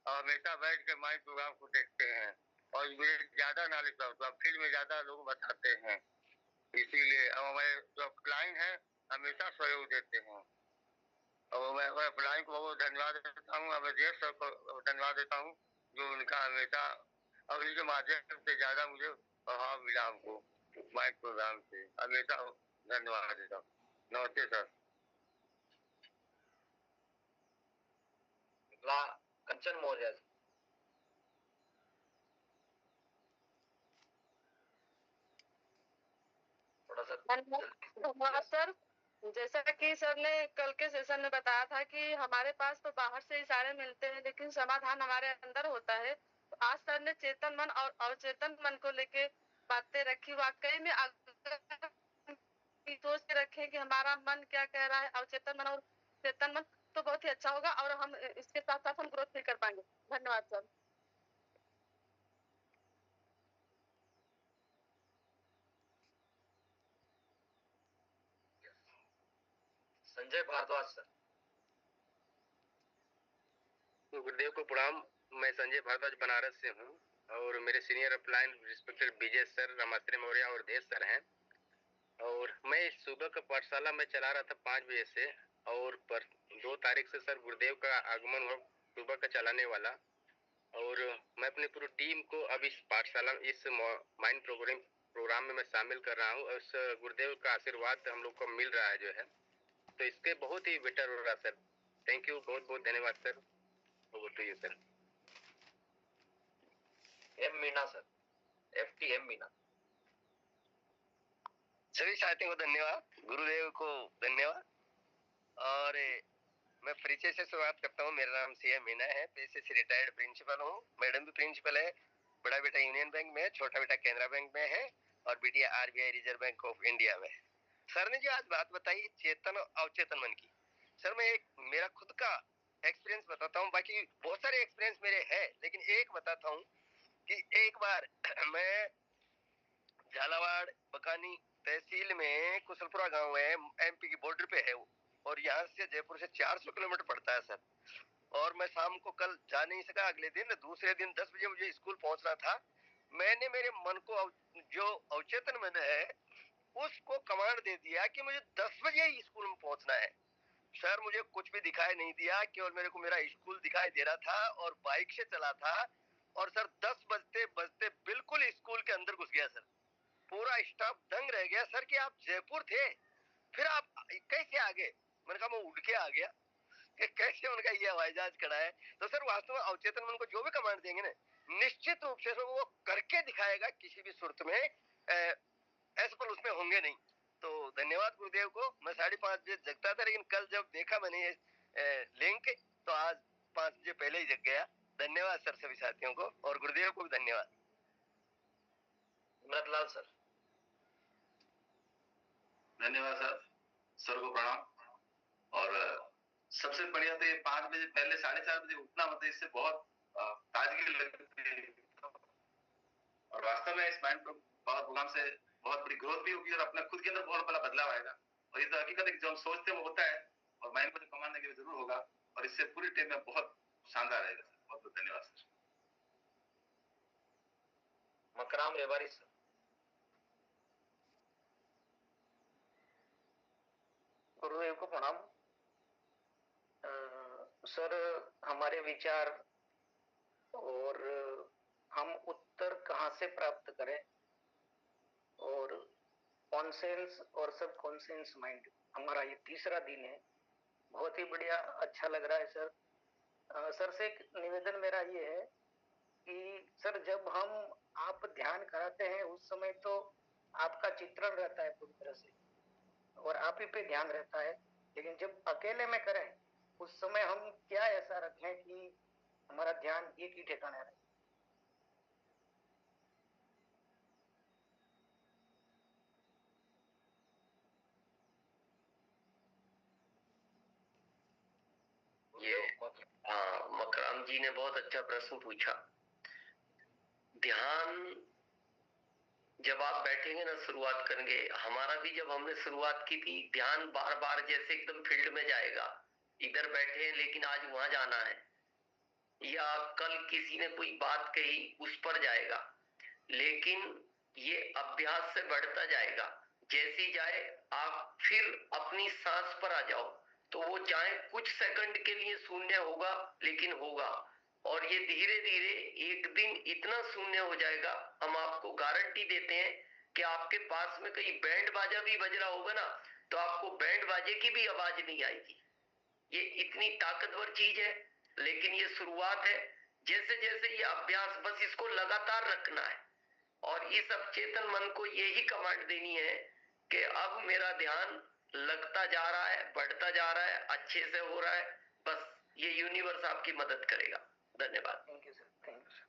और हमेशा बैठ के माइंड प्रोग्राम को देखते हैं, और मुझे ज्यादा नॉलेज होता है, फील्ड में ज्यादा लोग बताते हैं, इसीलिए अब हमारे जो क्लाइंट है हमेशा सहयोग देते हैं, और मैं अपलाइन को बहुत धन्यवाद देता हूँ, मैं देश सर को धन्यवाद देता हूँ, जो उनका हमेशा और इनके माध्यम से ज्यादा मुझे प्रभाव मिला हमको माइक प्रोग्राम से, हमेशा धन्यवाद देता हूँ। नमस्ते सर। कंचन मौर्य, थोड़ा धन्यवाद धन्यवाद सर। जैसा कि सर ने कल के सेशन में बताया था कि हमारे पास तो बाहर से इशारे मिलते हैं लेकिन समाधान हमारे अंदर होता है। तो आज सर ने चेतन मन और अवचेतन मन को लेके बातें रखी। वाकई में अगर सोच के रखें कि हमारा मन क्या कह रहा है, अवचेतन मन और चेतन मन, तो बहुत ही अच्छा होगा और हम इसके साथ साथ हम ग्रोथ भी कर पाएंगे। धन्यवाद सर। संजय भारद्वाज सर। तो गुरुदेव को प्रणाम। मैं संजय भारद्वाज बनारस से हूँ और मेरे सीनियर अपलाइन रिस्पेक्टेड विजय सर, रमाश्री मौर्य और देव सर हैं। और मैं सुबह का पाठशाला में चला रहा था 5 बजे से, और 2 तारीख से सर गुरुदेव का आगमन हुआ सुबह का चलाने वाला। और मैं अपनी पूरी टीम को अब इस पाठशाला, इस माइंड प्रोग्राम में मैं शामिल कर रहा हूँ और उस गुरुदेव का आशीर्वाद हम लोग को मिल रहा है जो है, तो इसके बहुत ही बेटर हो रहा सर। थैंक यू, बहुत बहुत धन्यवाद sir. Over to you sir. M Meena sir, FTM Meena. सभी साथियों को धन्यवाद, गुरुदेव को धन्यवाद। और मैं परिचय से शुरुआत करता हूँ। मेरा नाम CM मीना है, पेशे से रिटायर्ड प्रिंसिपल हूँ। मैडम भी प्रिंसिपल है। बड़ा बेटा यूनियन बैंक में है, छोटा बेटा केनरा बैंक में है और बिटिया RBI reserve bank of India में। सर ने जो आज बात बताई चेतन और अवचेतन मन की, सर मैं एक मेरा खुद का एक्सपीरियंस बताता हूँ। बाकी बहुत सारे एक्सपीरियंस मेरे हैं, लेकिन एक बताता हूँ कि एक बार मैं झालावाड़ बकानी तहसील में कुशलपुरा गांव है, MP की बॉर्डर पे है वो, और यहाँ से जयपुर से 400 किलोमीटर पड़ता है सर। और मैं शाम को कल जा नहीं सका। अगले दिन दूसरे दिन 10 बजे मुझे स्कूल पहुंचना था। मैंने मेरे मन को, जो अवचेतन मन है, उसको कमांड दे दिया कि मुझे 10 बजे ही स्कूल में पहुंचना है। सर मुझे कुछ भी दिखाई नहीं दिया, केवल मेरे को मेरा स्कूल दिखाई दे रहा था और बाइक से चला था। और सर 10 बजते बजते बिल्कुल स्कूल के अंदर घुस गया सर। पूरा स्टाफ दंग रह गया सर कि आप जयपुर थे, फिर आप कैसे आ गए? मैंने कहा मैं उड़ के आ गया कि कैसे उनका ये हवाई जहाज खड़ा है। तो सर वास्तव में अवचेतन मन को जो भी कमांड देंगे ना, निश्चित रूप से वो करके दिखाएगा। किसी भी सूरत में असफल उसमें होंगे नहीं। तो धन्यवाद गुरुदेव को। मैं 5:30 बजे जगता था, लेकिन कल जब देखा मैंने ये लिंक, तो आज 5 बजे पहले ही जग गया। धन्यवाद सर सभी साथियों को, और गुरुदेव को भी धन्यवाद। मृतलाल सर। धन्यवाद सर, सर को प्रणाम। और सबसे बढ़िया तो ये 5 बजे पहले 4:30 बजे उठना, मतलब इससे बहुत ताजगी लगती है। और वास्तव में इस माइंड प्रोग्राम से बहुत बड़ी ग्रोथ भी होगी और अपना खुद के अंदर बहुत बड़ा बदलाव आएगा। और ये तो हकीकत है कि जो हम सोचते हैं वो होता है, और माइंड को जो कमांड देंगे जरूर होगा, और इससे पूरी टीम में बहुत शानदार रहेगा सर। बहुत बहुत धन्यवाद सर। Markram Rewari sir. गुरुदेव को प्रणाम। सर हमारे विचार और हम उत्तर कहाँ से प्राप्त करें, और कॉन्सेंस और सब कॉन्सेंस माइंड, हमारा ये तीसरा दिन है। बहुत ही बढ़िया, अच्छा लग रहा है सर। सर से एक निवेदन मेरा ये है कि सर जब हम आप ध्यान कराते हैं उस समय तो आपका चित्रण रहता है पूरी तरह से और आप ही पे ध्यान रहता है, लेकिन जब अकेले में करें उस समय हम क्या ऐसा रखें कि हमारा ध्यान एक ही ठिकाने रहे। ये मकराम जी ने बहुत अच्छा प्रश्न पूछा। ध्यान जब आप बैठेंगे ना, शुरुआत करेंगे, हमारा भी जब हमने शुरुआत की थी, ध्यान बार बार जैसे एकदम फील्ड में जाएगा। इधर बैठे हैं लेकिन आज वहां जाना है, या कल किसी ने कोई बात कही उस पर जाएगा। लेकिन ये अभ्यास से बढ़ता जाएगा। जैसे जाए आप फिर अपनी सांस पर आ जाओ, तो वो चाहे कुछ सेकंड के लिए शून्य होगा, लेकिन होगा। और ये धीरे धीरे एक दिन इतना शून्य हो जाएगा, हम आपको गारंटी देते हैं कि आपके पास में कहीं बैंड बाजा भी बज रहा होगा ना, तो आपको बैंड बाजे की भी आवाज नहीं आएगी। ये इतनी ताकतवर चीज है, लेकिन ये शुरुआत है। जैसे जैसे ये अभ्यास, बस इसको लगातार रखना है। और इस अवचेतन मन को यही कमांड देनी है कि अब मेरा ध्यान लगता जा रहा है, बढ़ता जा रहा है, अच्छे से हो रहा है। बस ये यूनिवर्स आपकी मदद करेगा। धन्यवाद। Thank you sir, thank you sir.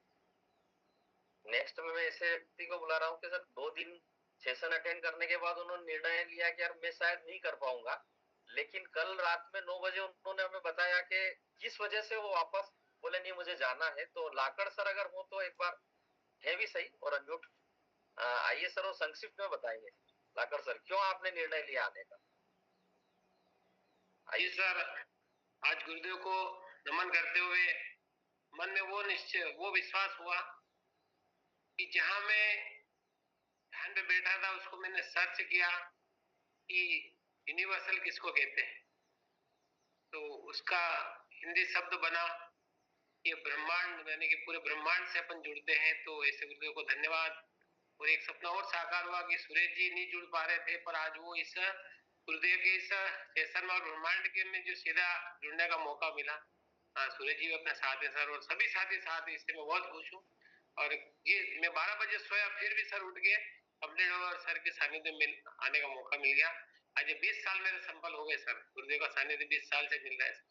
Next में मैं ऐसे व्यक्ति को बुला रहा हूँ कि सर 2 दिन सेशन अटेंड करने के बाद उन्होंने निर्णय लिया कि यार मैं शायद नहीं कर पाऊंगा, लेकिन कल रात में 9 बजे उन्होंने हमें बताया कि किस वजह से वो वापस बोले नहीं मुझे जाना है। तो लाकड़ सर अगर हो तो एक बार है भी सही और अनम्यूट आइए सर वो संक्षिप्त में बताएंगे। लाकड़ सर क्यों आपने निर्णय लिया आने का? आइए सर, आज गुरुदेव को नमन करते हुए मन में वो निश्चय, वो विश्वास हुआ कि जहां मैं ध्यान पे बैठा था उसको मैंने सर्च किया कि यूनिवर्सल किसको कहते हैं, तो उसका हिंदी शब्द बना ये ब्रह्मांड, यानी कि पूरे ब्रह्मांड से अपन जुड़ते हैं। तो ऐसे गुरुदेव को धन्यवाद। और एक सपना और साकार हुआ कि सुरेश जी नहीं जुड़ पा रहे थे, पर आज वो इस गुरुदेव के इस सेशन और ब्रह्मांड के में जो सीधा जुड़ने का मौका मिला। सुरेश जी अपने साथ है सर, और सभी साथी साथ, इससे मैं बहुत खुश हूँ। और ये मैं 12 बजे सोया, फिर भी सर उठ गए अपडेट, और सर के सानिध्य में आने का मौका मिल गया। आज 20 साल मेरे संपल हो गए सर, गुरुदेव का सानिध्य 20 साल से मिल रहा है सर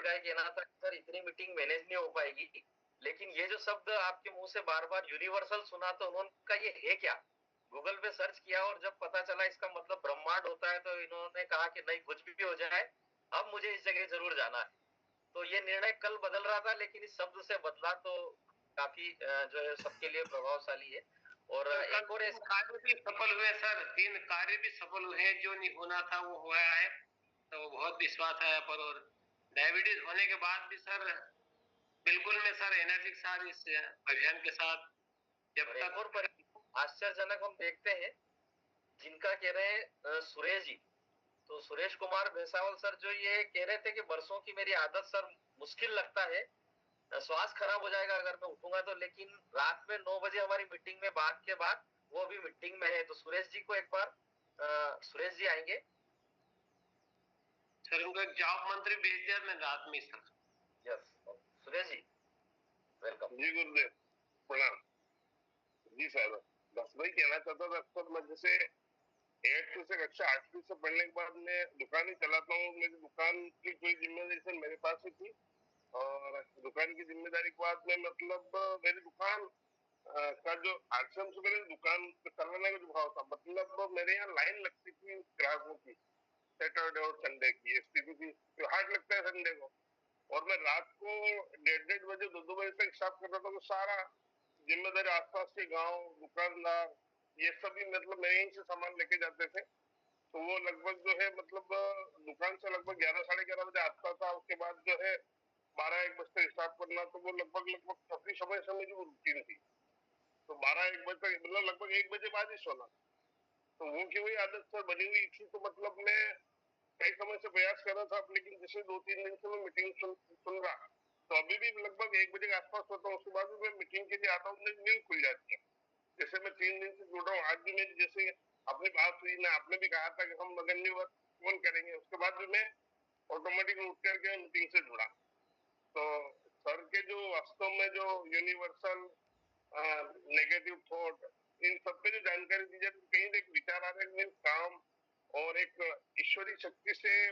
का कहना था सर इतनी मीटिंग मैनेज नहीं हो पाएगी, लेकिन ये जो शब्द आपके मुंह से बार बार यूनिवर्सल सुना तो उन्होंने कहा ये है क्या? गूगल पे सर्च किया और जब पता चला इसका मतलब ब्रह्मांड होता है तो इन्होंने कहा कि नहीं कुछ भी हो जाए अब मुझे इस जगह जरूर जाना है। तो ये निर्णय कल बदल रहा था लेकिन इस शब्द से बदला, तो काफी जो है सबके लिए प्रभावशाली है। और एक और कार्य भी सफल हुए सर, 3 कार्य भी सफल हुए, जो नहीं होना था वो हुआ है। तो बहुत विश्वास है पर, और डायबिटीज होने के बाद भी सर बिल्कुल मैं सर एनर्जी के साथ इस अभियान के साथ जब तक। और आश्चर्यजनक हम देखते हैं जिनका कह रहे हैं सुरेश जी, तो सुरेश कुमार भैसावल सर जो ये कह रहे थे कि बरसों की मेरी आदत सर, मुश्किल लगता है, श्वास खराब हो जाएगा अगर मैं उठूंगा तो, लेकिन रात में 9 बजे हमारी मीटिंग में बात के बाद वो अभी मीटिंग में है। तो सुरेश जी को एक बार सुरेश जी आएंगे सर, उनको एक जॉब मंत्री भेज दिया मैं रात में sir. Yes Suresh ji welcome. जी गुरुदेव प्रणाम। जी सर, बस वही कहना चाहता था सर, मैं जैसे 8वीं से कक्षा 8वीं से पढ़ने के बाद मैं दुकान ही चलाता हूँ। मेरी दुकान की कोई जिम्मेदारी सर मेरे पास ही थी, और दुकान की जिम्मेदारी के बाद में मतलब मेरी दुकान का जो आश्रम से मेरी दुकान चलाने का जो भाव था, मतलब मेरे यहाँ लाइन लगती थी ग्राहकों की सैटरडे और संडे की स्थिति थी। त्योहार लगता है संडे को, और मैं रात को 1:30 बजे 2 बजे तक हिसाब करता था। तो सारा जिम्मेदारी आसपास के गांव दुकानदार ये सभी मतलब मेरे यहीं से सामान लेके जाते थे। तो वो लगभग जो है मतलब दुकान से लगभग 11 साढ़े 11 बजे आता था। उसके बाद जो है 12-1 बजे तक हिसाब करना, तो वो लगभग काफी समय से मेरी वो रूटीन थी। तो 12-1 बजे तक मतलब लगभग 1 बजे बाद ही सोना। तो वो की वही आदत सर बनी हुई थी। तो मतलब मैं कई समय से प्रयास कर रहा था, लेकिन जैसे 2-3 दिन से मैं मीटिंग सुन रहा, तो अभी भी लगभग 1 बजे के आसपास होता हूँ। उसके बाद भी मैं मीटिंग के लिए आता हूँ, नींद खुल जाती है। जैसे मैं 3 दिन से जुड़ रहा हूँ, आज भी मेरी जैसे अपनी बात हुई ना, आपने भी कहा था कि हम मगन्य वर्क फोन करेंगे, उसके बाद भी मैं ऑटोमेटिक उठ करके मीटिंग से जुड़ा। तो सर के जो वास्तव में जो यूनिवर्सल नेगेटिव थॉट इन सब पे जो जानकारी दी जाती, कहीं एक विचार आ रहा है काम और एक ईश्वरीय शक्ति से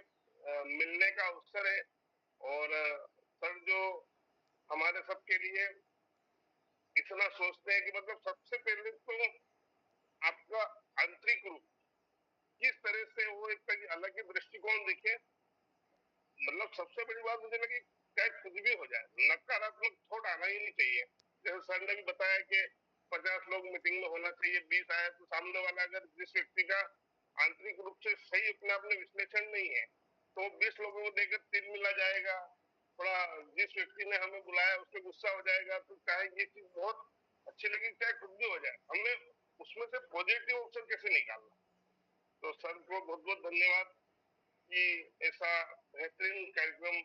मिलने का अवसर है। और सर जो हमारे सबके लिए इतना सोचते हैं कि मतलब सबसे पहले तो आपका आंतरिक रूप किस तरह से वो एक अलग ही दृष्टिकोण दिखे। मतलब सबसे बड़ी बात मुझे लगी, चाहे कुछ भी हो जाए नकारात्मक थॉट आना ही नहीं चाहिए। जैसे सर ने भी बताया कि 50 लोग मीटिंग में होना चाहिए, 20 आए तो सामने वाला अगर जिस व्यक्ति का आंतरिक रूप से सही अपने आप में विश्लेषण नहीं है, तो 20 लोगों को देकर तीर मिला जाएगा। थोड़ा जिस व्यक्ति ने हमें बुलाया उसमें गुस्सा हो जाएगा। तो चाहे ये चीज बहुत अच्छी लगी, चाहे कुछ भी हो जाए, हमने उसमें से पॉजिटिव ऑप्शन कैसे निकालना। तो सर को बहुत बहुत धन्यवाद कि ऐसा बेहतरीन कार्यक्रम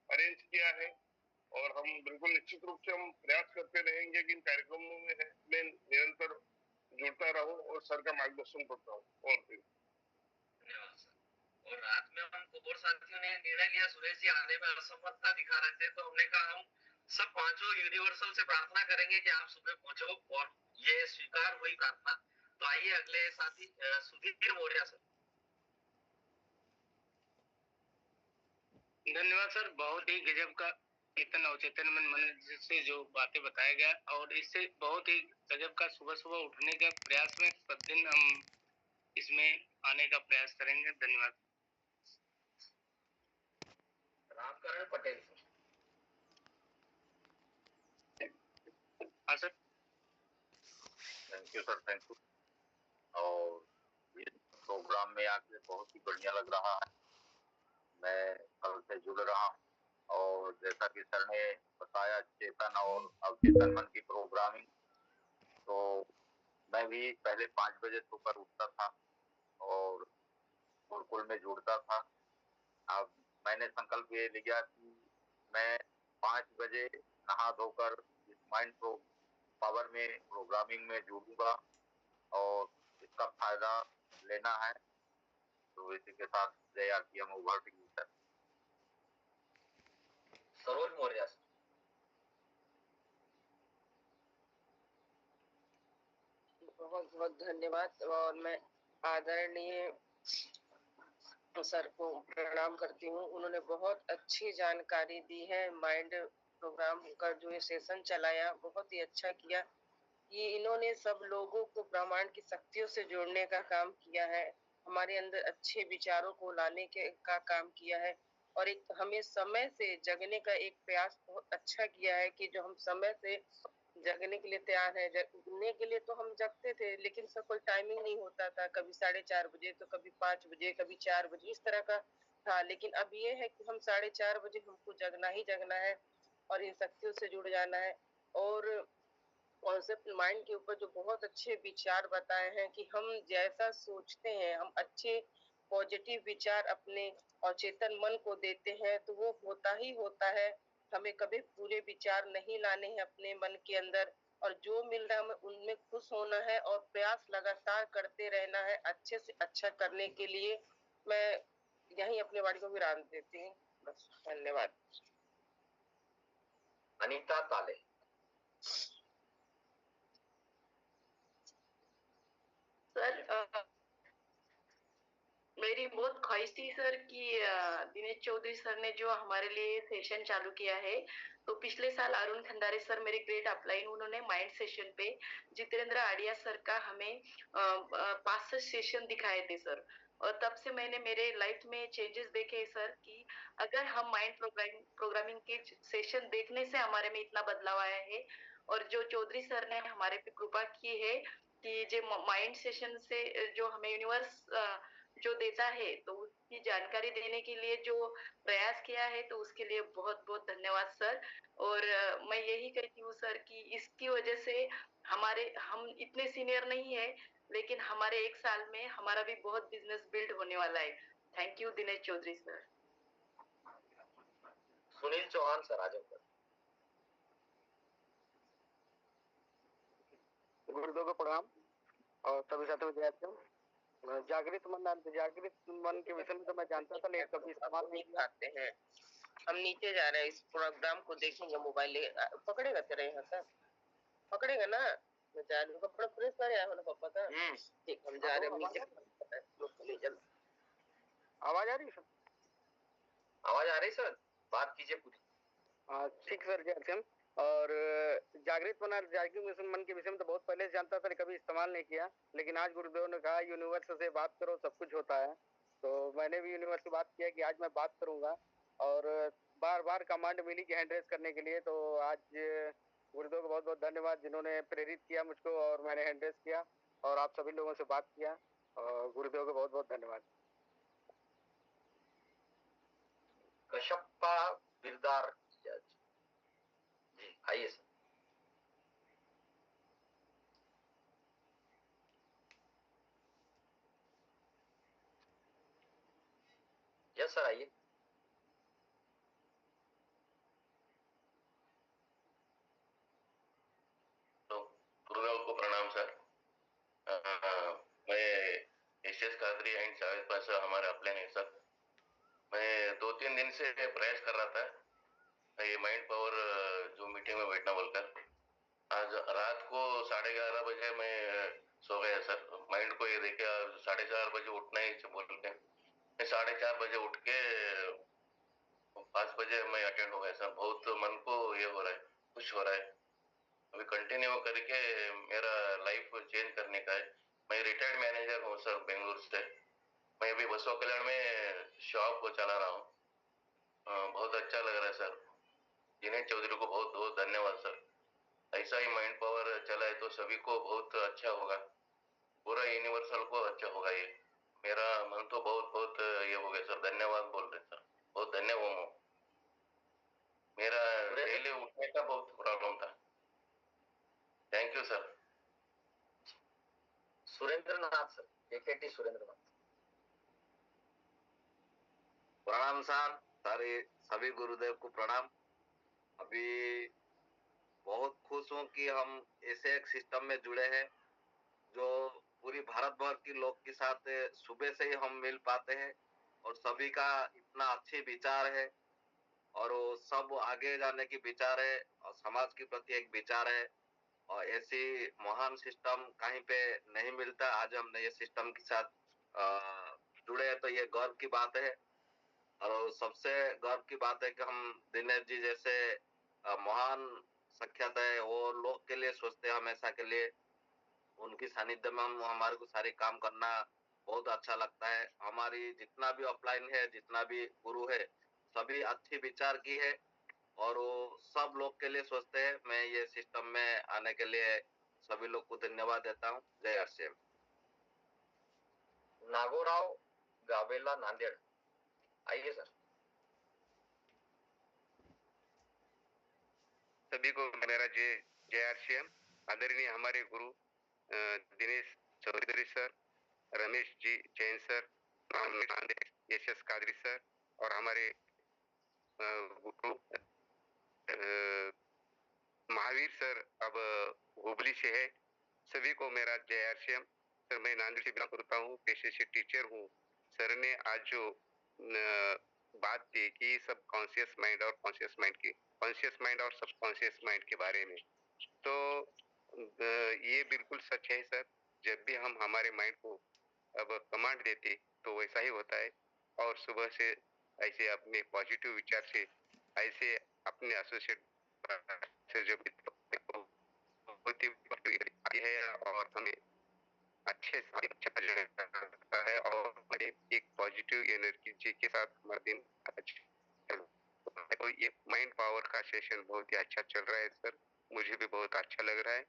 अरेंज किया है। और हम बिल्कुल निश्चित रूप से हम प्रयास करते रहेंगे कि इन कार्यक्रमों में मैं निरंतर जुड़ता रहूं और सर का मार्गदर्शन करता हूँ। और फिर धन्यवाद सर। और रात में हम और साथियों ने निर्णय लिया, सुरेश जी आने में असमर्थता दिखा रहे थे, तो हमने कहा हम सब 5 यूनिवर्सल से प्रार्थना करेंगे कि आप सुबह पहुंचो। और ये स्वीकार हुई प्रार्थना। तो आइए अगले साथी सुधीर मौर्य सर। धन्यवाद सर, बहुत ही गजब का कीर्तन अवचेतन मन से जो बातें बताया गया, और इससे बहुत ही गजब का सुबह सुबह उठने के प्रयास में सब दिन हम इसमें आने का प्रयास करेंगे। धन्यवाद। रामकरण पटेल सर। हाँ sir. Thank you sir, thank you. और ये प्रोग्राम में आके बहुत ही बढ़िया लग रहा है। मैं कल से जुड़ रहा हूँ, और जैसा कि सर ने बताया चेतन और अवचेतन मन की प्रोग्रामिंग, तो मैं भी पहले 5 बजे सोकर उठता था और गुरुकुल में जुड़ता था। अब मैंने संकल्प ये लिया कि मैं 5 बजे नहा धोकर इस माइंड पावर में प्रोग्रामिंग में जुड़ूंगा और इसका फायदा लेना है। तो इसी के साथ जय RPM over to you sir. Saroj Maurya sir. बहुत बहुत धन्यवाद, और मैं आदरणीय सर को प्रणाम करती हूँ। उन्होंने बहुत अच्छी जानकारी दी है। माइंड प्रोग्राम का जो ये सेशन चलाया, बहुत ही अच्छा किया। ये इन्होंने सब लोगों को ब्रह्मांड की शक्तियों से जोड़ने का काम किया है, हमारे अंदर अच्छे विचारों को लाने के का काम किया है, और एक हमें समय से जगने का एक प्रयास बहुत अच्छा किया है कि जो हम समय से जगने के लिए तैयार है। जगने के लिए तो हम जगते थे, लेकिन सब कोई टाइमिंग नहीं होता था, कभी 4:30 बजे तो कभी 5 बजे, कभी 4 बजे, इस तरह का था। लेकिन अब ये है कि हम 4:30 बजे हमको जगना ही जगना है और इन शक्तियों से जुड़ जाना है। और कॉन्सेप्ट माइंड के ऊपर जो बहुत अच्छे विचार बताए हैं कि हम जैसा सोचते हैं, हम अच्छे पॉजिटिव विचार अपने अचेतन मन को देते हैं तो वो होता ही होता है। हमें कभी पूरे विचार नहीं लाने हैं अपने मन के अंदर, और जो मिल रहा है हमें उनमें खुश होना है और प्रयास लगातार करते रहना है अच्छे से अच्छा करने के लिए। मैं यहीं अपने वाणी को विराम देती हूँ। बस, धन्यवाद। अनीता ताले। सर, मेरी बहुत ख्वाहिश थी सर कि दिनेश चौधरी सर ने जो हमारे लिए सेशन चालू किया है, तो पिछले साल अरुण खंडारे सर मेरे ग्रेट अपलाइन, उन्होंने माइंड सेशन पे जितेंद्र आडिया सर का हमें 5 सेशन दिखाए थे सर। और तब से मैंने मेरे लाइफ में चेंजेस देखे सर कि अगर हम माइंड प्रोग्रामिंग के सेशन देखने से हमारे में इतना बदलाव आया है, और जो चौधरी सर ने हमारे पे कृपा की है कि जो माइंड सेशन से जो हमें यूनिवर्स जो देता है, तो उसकी जानकारी देने के लिए जो प्रयास किया है, तो उसके लिए बहुत बहुत धन्यवाद सर। और मैं यही कहती हूँ सर कि इसकी वजह से हम इतने सीनियर नहीं है, लेकिन हमारे 1 साल में हमारा भी बहुत बिजनेस बिल्ड होने वाला है। Thank you Dinesh Chaudhary sir. Sunil Chauhan sir, Azamgarh. गुरुदेव को प्रणाम और सभी साथियों को जय। जागृत मन के विषय में तो मैं जानता था, लेकिन कभी इस्तेमाल नहीं करते हैं। हम नीचे जा रहे हैं, इस प्रोग्राम को देखेंगे। मोबाइल पकड़ेगा तेरे यहाँ सर? पकड़ेगा ना? मैं जा रही हूँ, कपड़ा प्रेस कर आया हो ना पापा का। ठीक, हम जा रहे हैं नीचे। आवाज आ रही है? आवाज आ रही सर, बात कीजिए पूरी। ठीक सर, जय। और जागृत मन के विषय में तो बहुत पहले से जानता था, कभी इस्तेमाल नहीं किया, लेकिन आज गुरुदेव ने कहा यूनिवर्स से बात करो, सब कुछ होता है। तो मैंने भी यूनिवर्स से बात किया कि आज मैं बात करूंगा, और बार बार कमांड मिली कि हैंड रेस करने के लिए। तो आज गुरुदेव को बहुत बहुत धन्यवाद, जिन्होंने प्रेरित किया मुझको और मैंने हैंड रेस किया और आप सभी लोगों से बात किया, और गुरुदेव को बहुत बहुत धन्यवाद। कशप्पा बिरदार जी, आइए सर। यस सर, आइए। तो गुरुदेव को प्रणाम सर। मैं एस कादरी एंड जावेद पाशा हमारे अपलाइन है सर। मैं 2-3 दिन से प्रयास कर रहा था ये माइंड पावर जो मीटिंग में बैठना बोलकर। आज रात को 11:30 बजे मैं सो गया सर। माइंड को ये देखे 4:30 बजे उठना ही बोल के मैं 4:30 बजे उठ के 5 बजे मैं अटेंड हो गया सर। बहुत मन को ये हो रहा है, खुश हो रहा है। अभी कंटिन्यू करके मेरा लाइफ चेंज करने का है। मैं रिटायर्ड मैनेजर हूँ सर बेंगलुरु से। मैं अभी बसवा कल्याण में शॉप को चला रहा हूँ। बहुत अच्छा लग रहा है सर। दिनेश चौधरी को बहुत बहुत धन्यवाद सर। ऐसा ही माइंड पावर चला है तो सभी को बहुत अच्छा होगा, पूरा यूनिवर्सल को अच्छा होगा। ये मेरा मन तो बहुत बहुत ये हो गया सर। धन्यवाद बोल रहे सर, बहुत धन्यवाद हूँ। मेरा डेली उठने का बहुत प्रॉब्लम था। Thank you sir. Surendra Nath sir, KKT Surendra Nath. प्रणाम सर। सारे सभी गुरुदेव को प्रणाम। अभी बहुत खुश हूँ कि हम ऐसे एक सिस्टम में जुड़े हैं जो पूरी भारत भर के लोग के साथ सुबह से ही हम मिल पाते हैं और सभी का इतना अच्छे विचार है और वो सब आगे जाने की विचार है और समाज के प्रति एक विचार है और ऐसी महान सिस्टम कहीं पे नहीं मिलता। आज हमने ये सिस्टम के साथ जुड़े हैं तो ये गर्व की बात है। और सबसे गर्व की बात है कि हम दिनेश जी जैसे महान सख्यात है वो लोग के लिए सोचते हैं हमेशा के लिए। उनकी सानिध्य में हम हमारे को सारे काम करना बहुत अच्छा लगता है। हमारी जितना भी ऑफलाइन है, जितना भी गुरु है, सभी अच्छी विचार की है और वो सब लोग के लिए सोचते हैं। मैं ये सिस्टम में आने के लिए सभी लोग को धन्यवाद देता हूँ। जय आरसीएम। नागोराव गावेला, नांदेड़। आइए सर। सभी को मेरा जय जय आरसीएम। आदरणीय हमारे गुरु दिनेश चौधरी सर, रमेश जी जैन सर, यशस कादरी सर और हमारे गुरु महावीर सर अब हुबली से है। सभी को मेरा जय आरसीएम। सर मैं नांदेड़ से बिलोंग करता हूँ, पेशे से टीचर हूँ। सर ने आज जो बात की कि सब कॉन्शियस माइंड और कॉन्शियस माइंड की, कॉन्शियस माइंड और सबकॉन्शियस माइंड के बारे में, तो ये बिल्कुल सच है सर। जब भी हम हमारे माइंड को अब कमांड देते तो वैसा ही होता है और सुबह से ऐसे अपने पॉजिटिव विचार से ऐसे अपने एसोसिएट से जो है और हमें अच्छे से अच्छा लगता है और एक पॉजिटिव एनर्जी के साथ हमारा दिन अच्छा। तो ये माइंड पावर का सेशन बहुत ही अच्छा चल रहा है सर, मुझे भी बहुत अच्छा लग रहा है।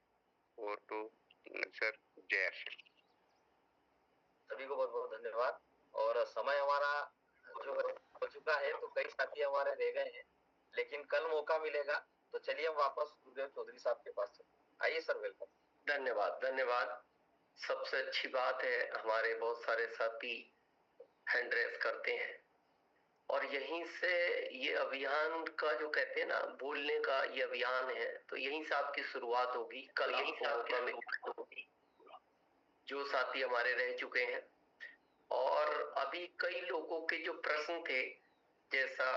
और तो सर जय श्री। सभी को बहुत बहुत धन्यवाद। और समय हमारा जो हो चुका है तो कई साथी हमारे रह गए हैं, लेकिन कल मौका मिलेगा तो चलिए हम वापस गुरुदेव चौधरी साहब के पास चलते। आइए सर, वेलकम। धन्यवाद धन्यवाद। सबसे अच्छी बात है हमारे बहुत सारे साथी हैंड रेस करते हैं और यहीं से ये अभियान का जो कहते हैं ना बोलने का ये अभियान है, तो यहीं से आपकी शुरुआत होगी। कल यहीं से आपकी शुरुआत होगी। जो साथी हमारे रह चुके हैं और अभी कई लोगों के जो प्रश्न थे, जैसा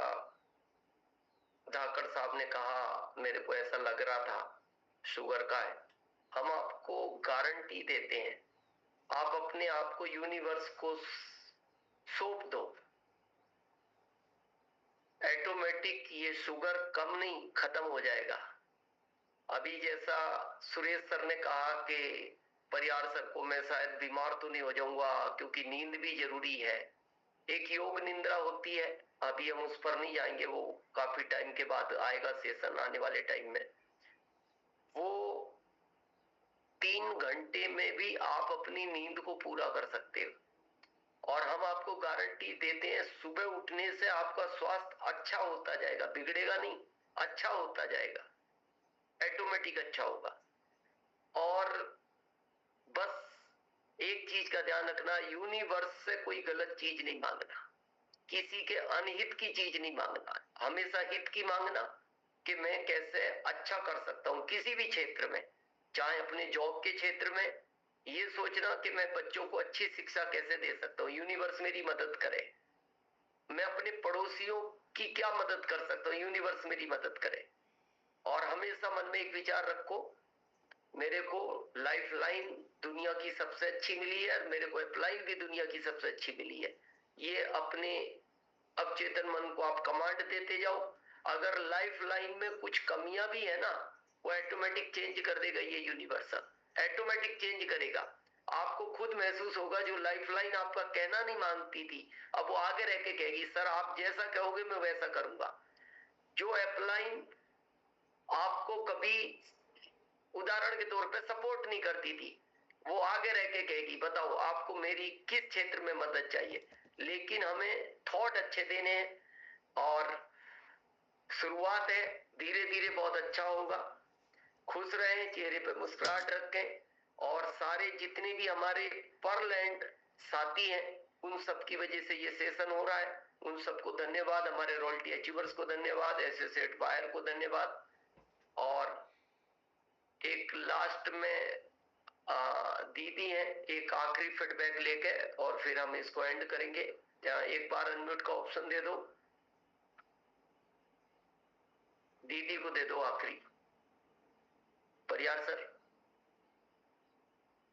धाकड़ साहब ने कहा मेरे को ऐसा लग रहा था शुगर का है, हम आपको गारंटी देते हैं आप अपने आप को यूनिवर्स को सौंप दो, ऑटोमेटिक ये शुगर कम नहीं खत्म हो जाएगा। अभी जैसा सुरेश सर ने कहा कि परियार सर को मैं शायद बीमार तो नहीं हो जाऊंगा क्योंकि नींद भी जरूरी है। एक योग निंद्रा होती है, अभी हम उस पर नहीं जाएंगे, वो काफी टाइम के बाद आएगा सेशन आने वाले टाइम में। वो 3 घंटे में भी आप अपनी नींद को पूरा कर सकते हो और हम आपको गारंटी देते हैं सुबह उठने से आपका स्वास्थ्य अच्छा होता जाएगा, बिगड़ेगा नहीं, अच्छा होता जाएगा, ऑटोमेटिक अच्छा होगा। और बस एक चीज का ध्यान रखना, यूनिवर्स से कोई गलत चीज नहीं मांगना, किसी के अनहित की चीज नहीं मांगना, हमेशा हित की मांगना कि मैं कैसे अच्छा कर सकता हूं किसी भी क्षेत्र में, चाहे अपने जॉब के क्षेत्र में ये सोचना कि मैं बच्चों को अच्छी शिक्षा कैसे दे सकता हूँ, यूनिवर्स मेरी मदद करे। मैं अपने पड़ोसियों की क्या मदद कर सकता हूँ, यूनिवर्स मेरी मदद करे। और हमेशा मन में एक विचार रखो मेरे को लाइफलाइन दुनिया की सबसे अच्छी मिली है और मेरे को अपलाइन भी दुनिया की सबसे अच्छी मिली है। ये अपने अवचेतन मन को आप कमांड देते जाओ। अगर लाइफलाइन में कुछ कमियां भी है ना, वो ऑटोमेटिक चेंज कर देगा। ये यूनिवर्सल ऑटोमेटिक चेंज करेगा। आपको खुद महसूस होगा जो लाइफलाइन आपका कहना नहीं मानती थी, अब वो आगे रह के कहेगी सर आप जैसा कहोगे मैं वैसा करूंगा। जो अपलाइन आपको कभी उदाहरण के तौर पे सपोर्ट नहीं करती थी, वो आगे रह के कहेगी बताओ आपको मेरी किस क्षेत्र में मदद चाहिए। लेकिन हमें थॉट अच्छे देने हैं और शुरुआत है, धीरे धीरे बहुत अच्छा होगा। खुश रहें, चेहरे पे मुस्कुराहट रखें और सारे जितने भी हमारे पर्ल एंड साथी हैं उन सब की वजह से ये सेशन हो रहा है। उन सबको धन्यवाद, हमारे रॉयल्टी अचीवर्स को धन्यवाद, एसोसिएट बायर को धन्यवाद। और एक लास्ट में दीदी है, एक आखिरी फीडबैक लेके और फिर हम इसको एंड करेंगे। एक बार अनम्यूट का ऑप्शन दे दो, दीदी को दे दो आखिरी। परियार सर।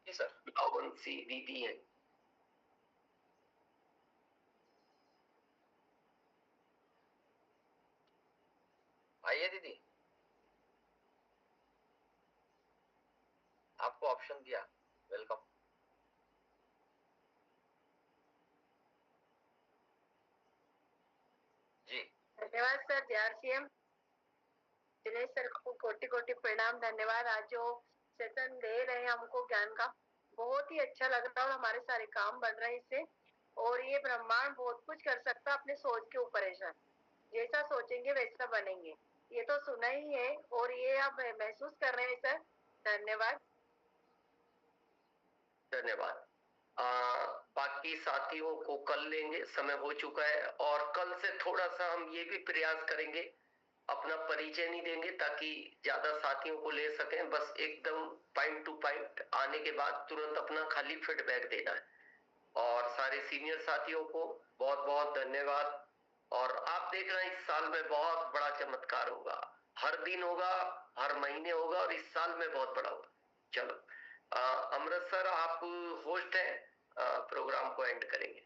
जी सर। लावंसी दीदी है। आइए दीदी, आपको ऑप्शन दिया, वेलकम। जी धन्यवाद सर। JRCM दिनेश सर को कोटि कोटि प्रणाम, धन्यवाद। आज जो सेशन दे रहे हैं हमको ज्ञान का, बहुत ही अच्छा लग रहा है और हमारे सारे काम बढ़ रहे हैं इससे। और ये ब्रह्मांड बहुत कुछ कर सकता है अपने सोच के ऊपर है सर। जैसा सोचेंगे वैसा बनेंगे, ये तो सुना ही है और ये आप महसूस कर रहे हैं सर। धन्यवाद। धन्यवाद। बाकी साथियों को कल लेंगे, समय हो चुका है। और कल से थोड़ा सा हम ये भी प्रयास करेंगे, अपना परिचय नहीं देंगे ताकि ज्यादा साथियों को ले सकें। बस एकदम पॉइंट टू पॉइंट आने के बाद तुरंत अपना खाली फीडबैक देना है। और सारे सीनियर साथियों को बहुत बहुत धन्यवाद। और आप देख रहे हैं इस साल में बहुत बड़ा चमत्कार होगा, हर दिन होगा, हर महीने होगा और इस साल में बहुत बड़ा होगा। चलो अमृत सर आप होस्ट हैं, प्रोग्राम को एंड करेंगे।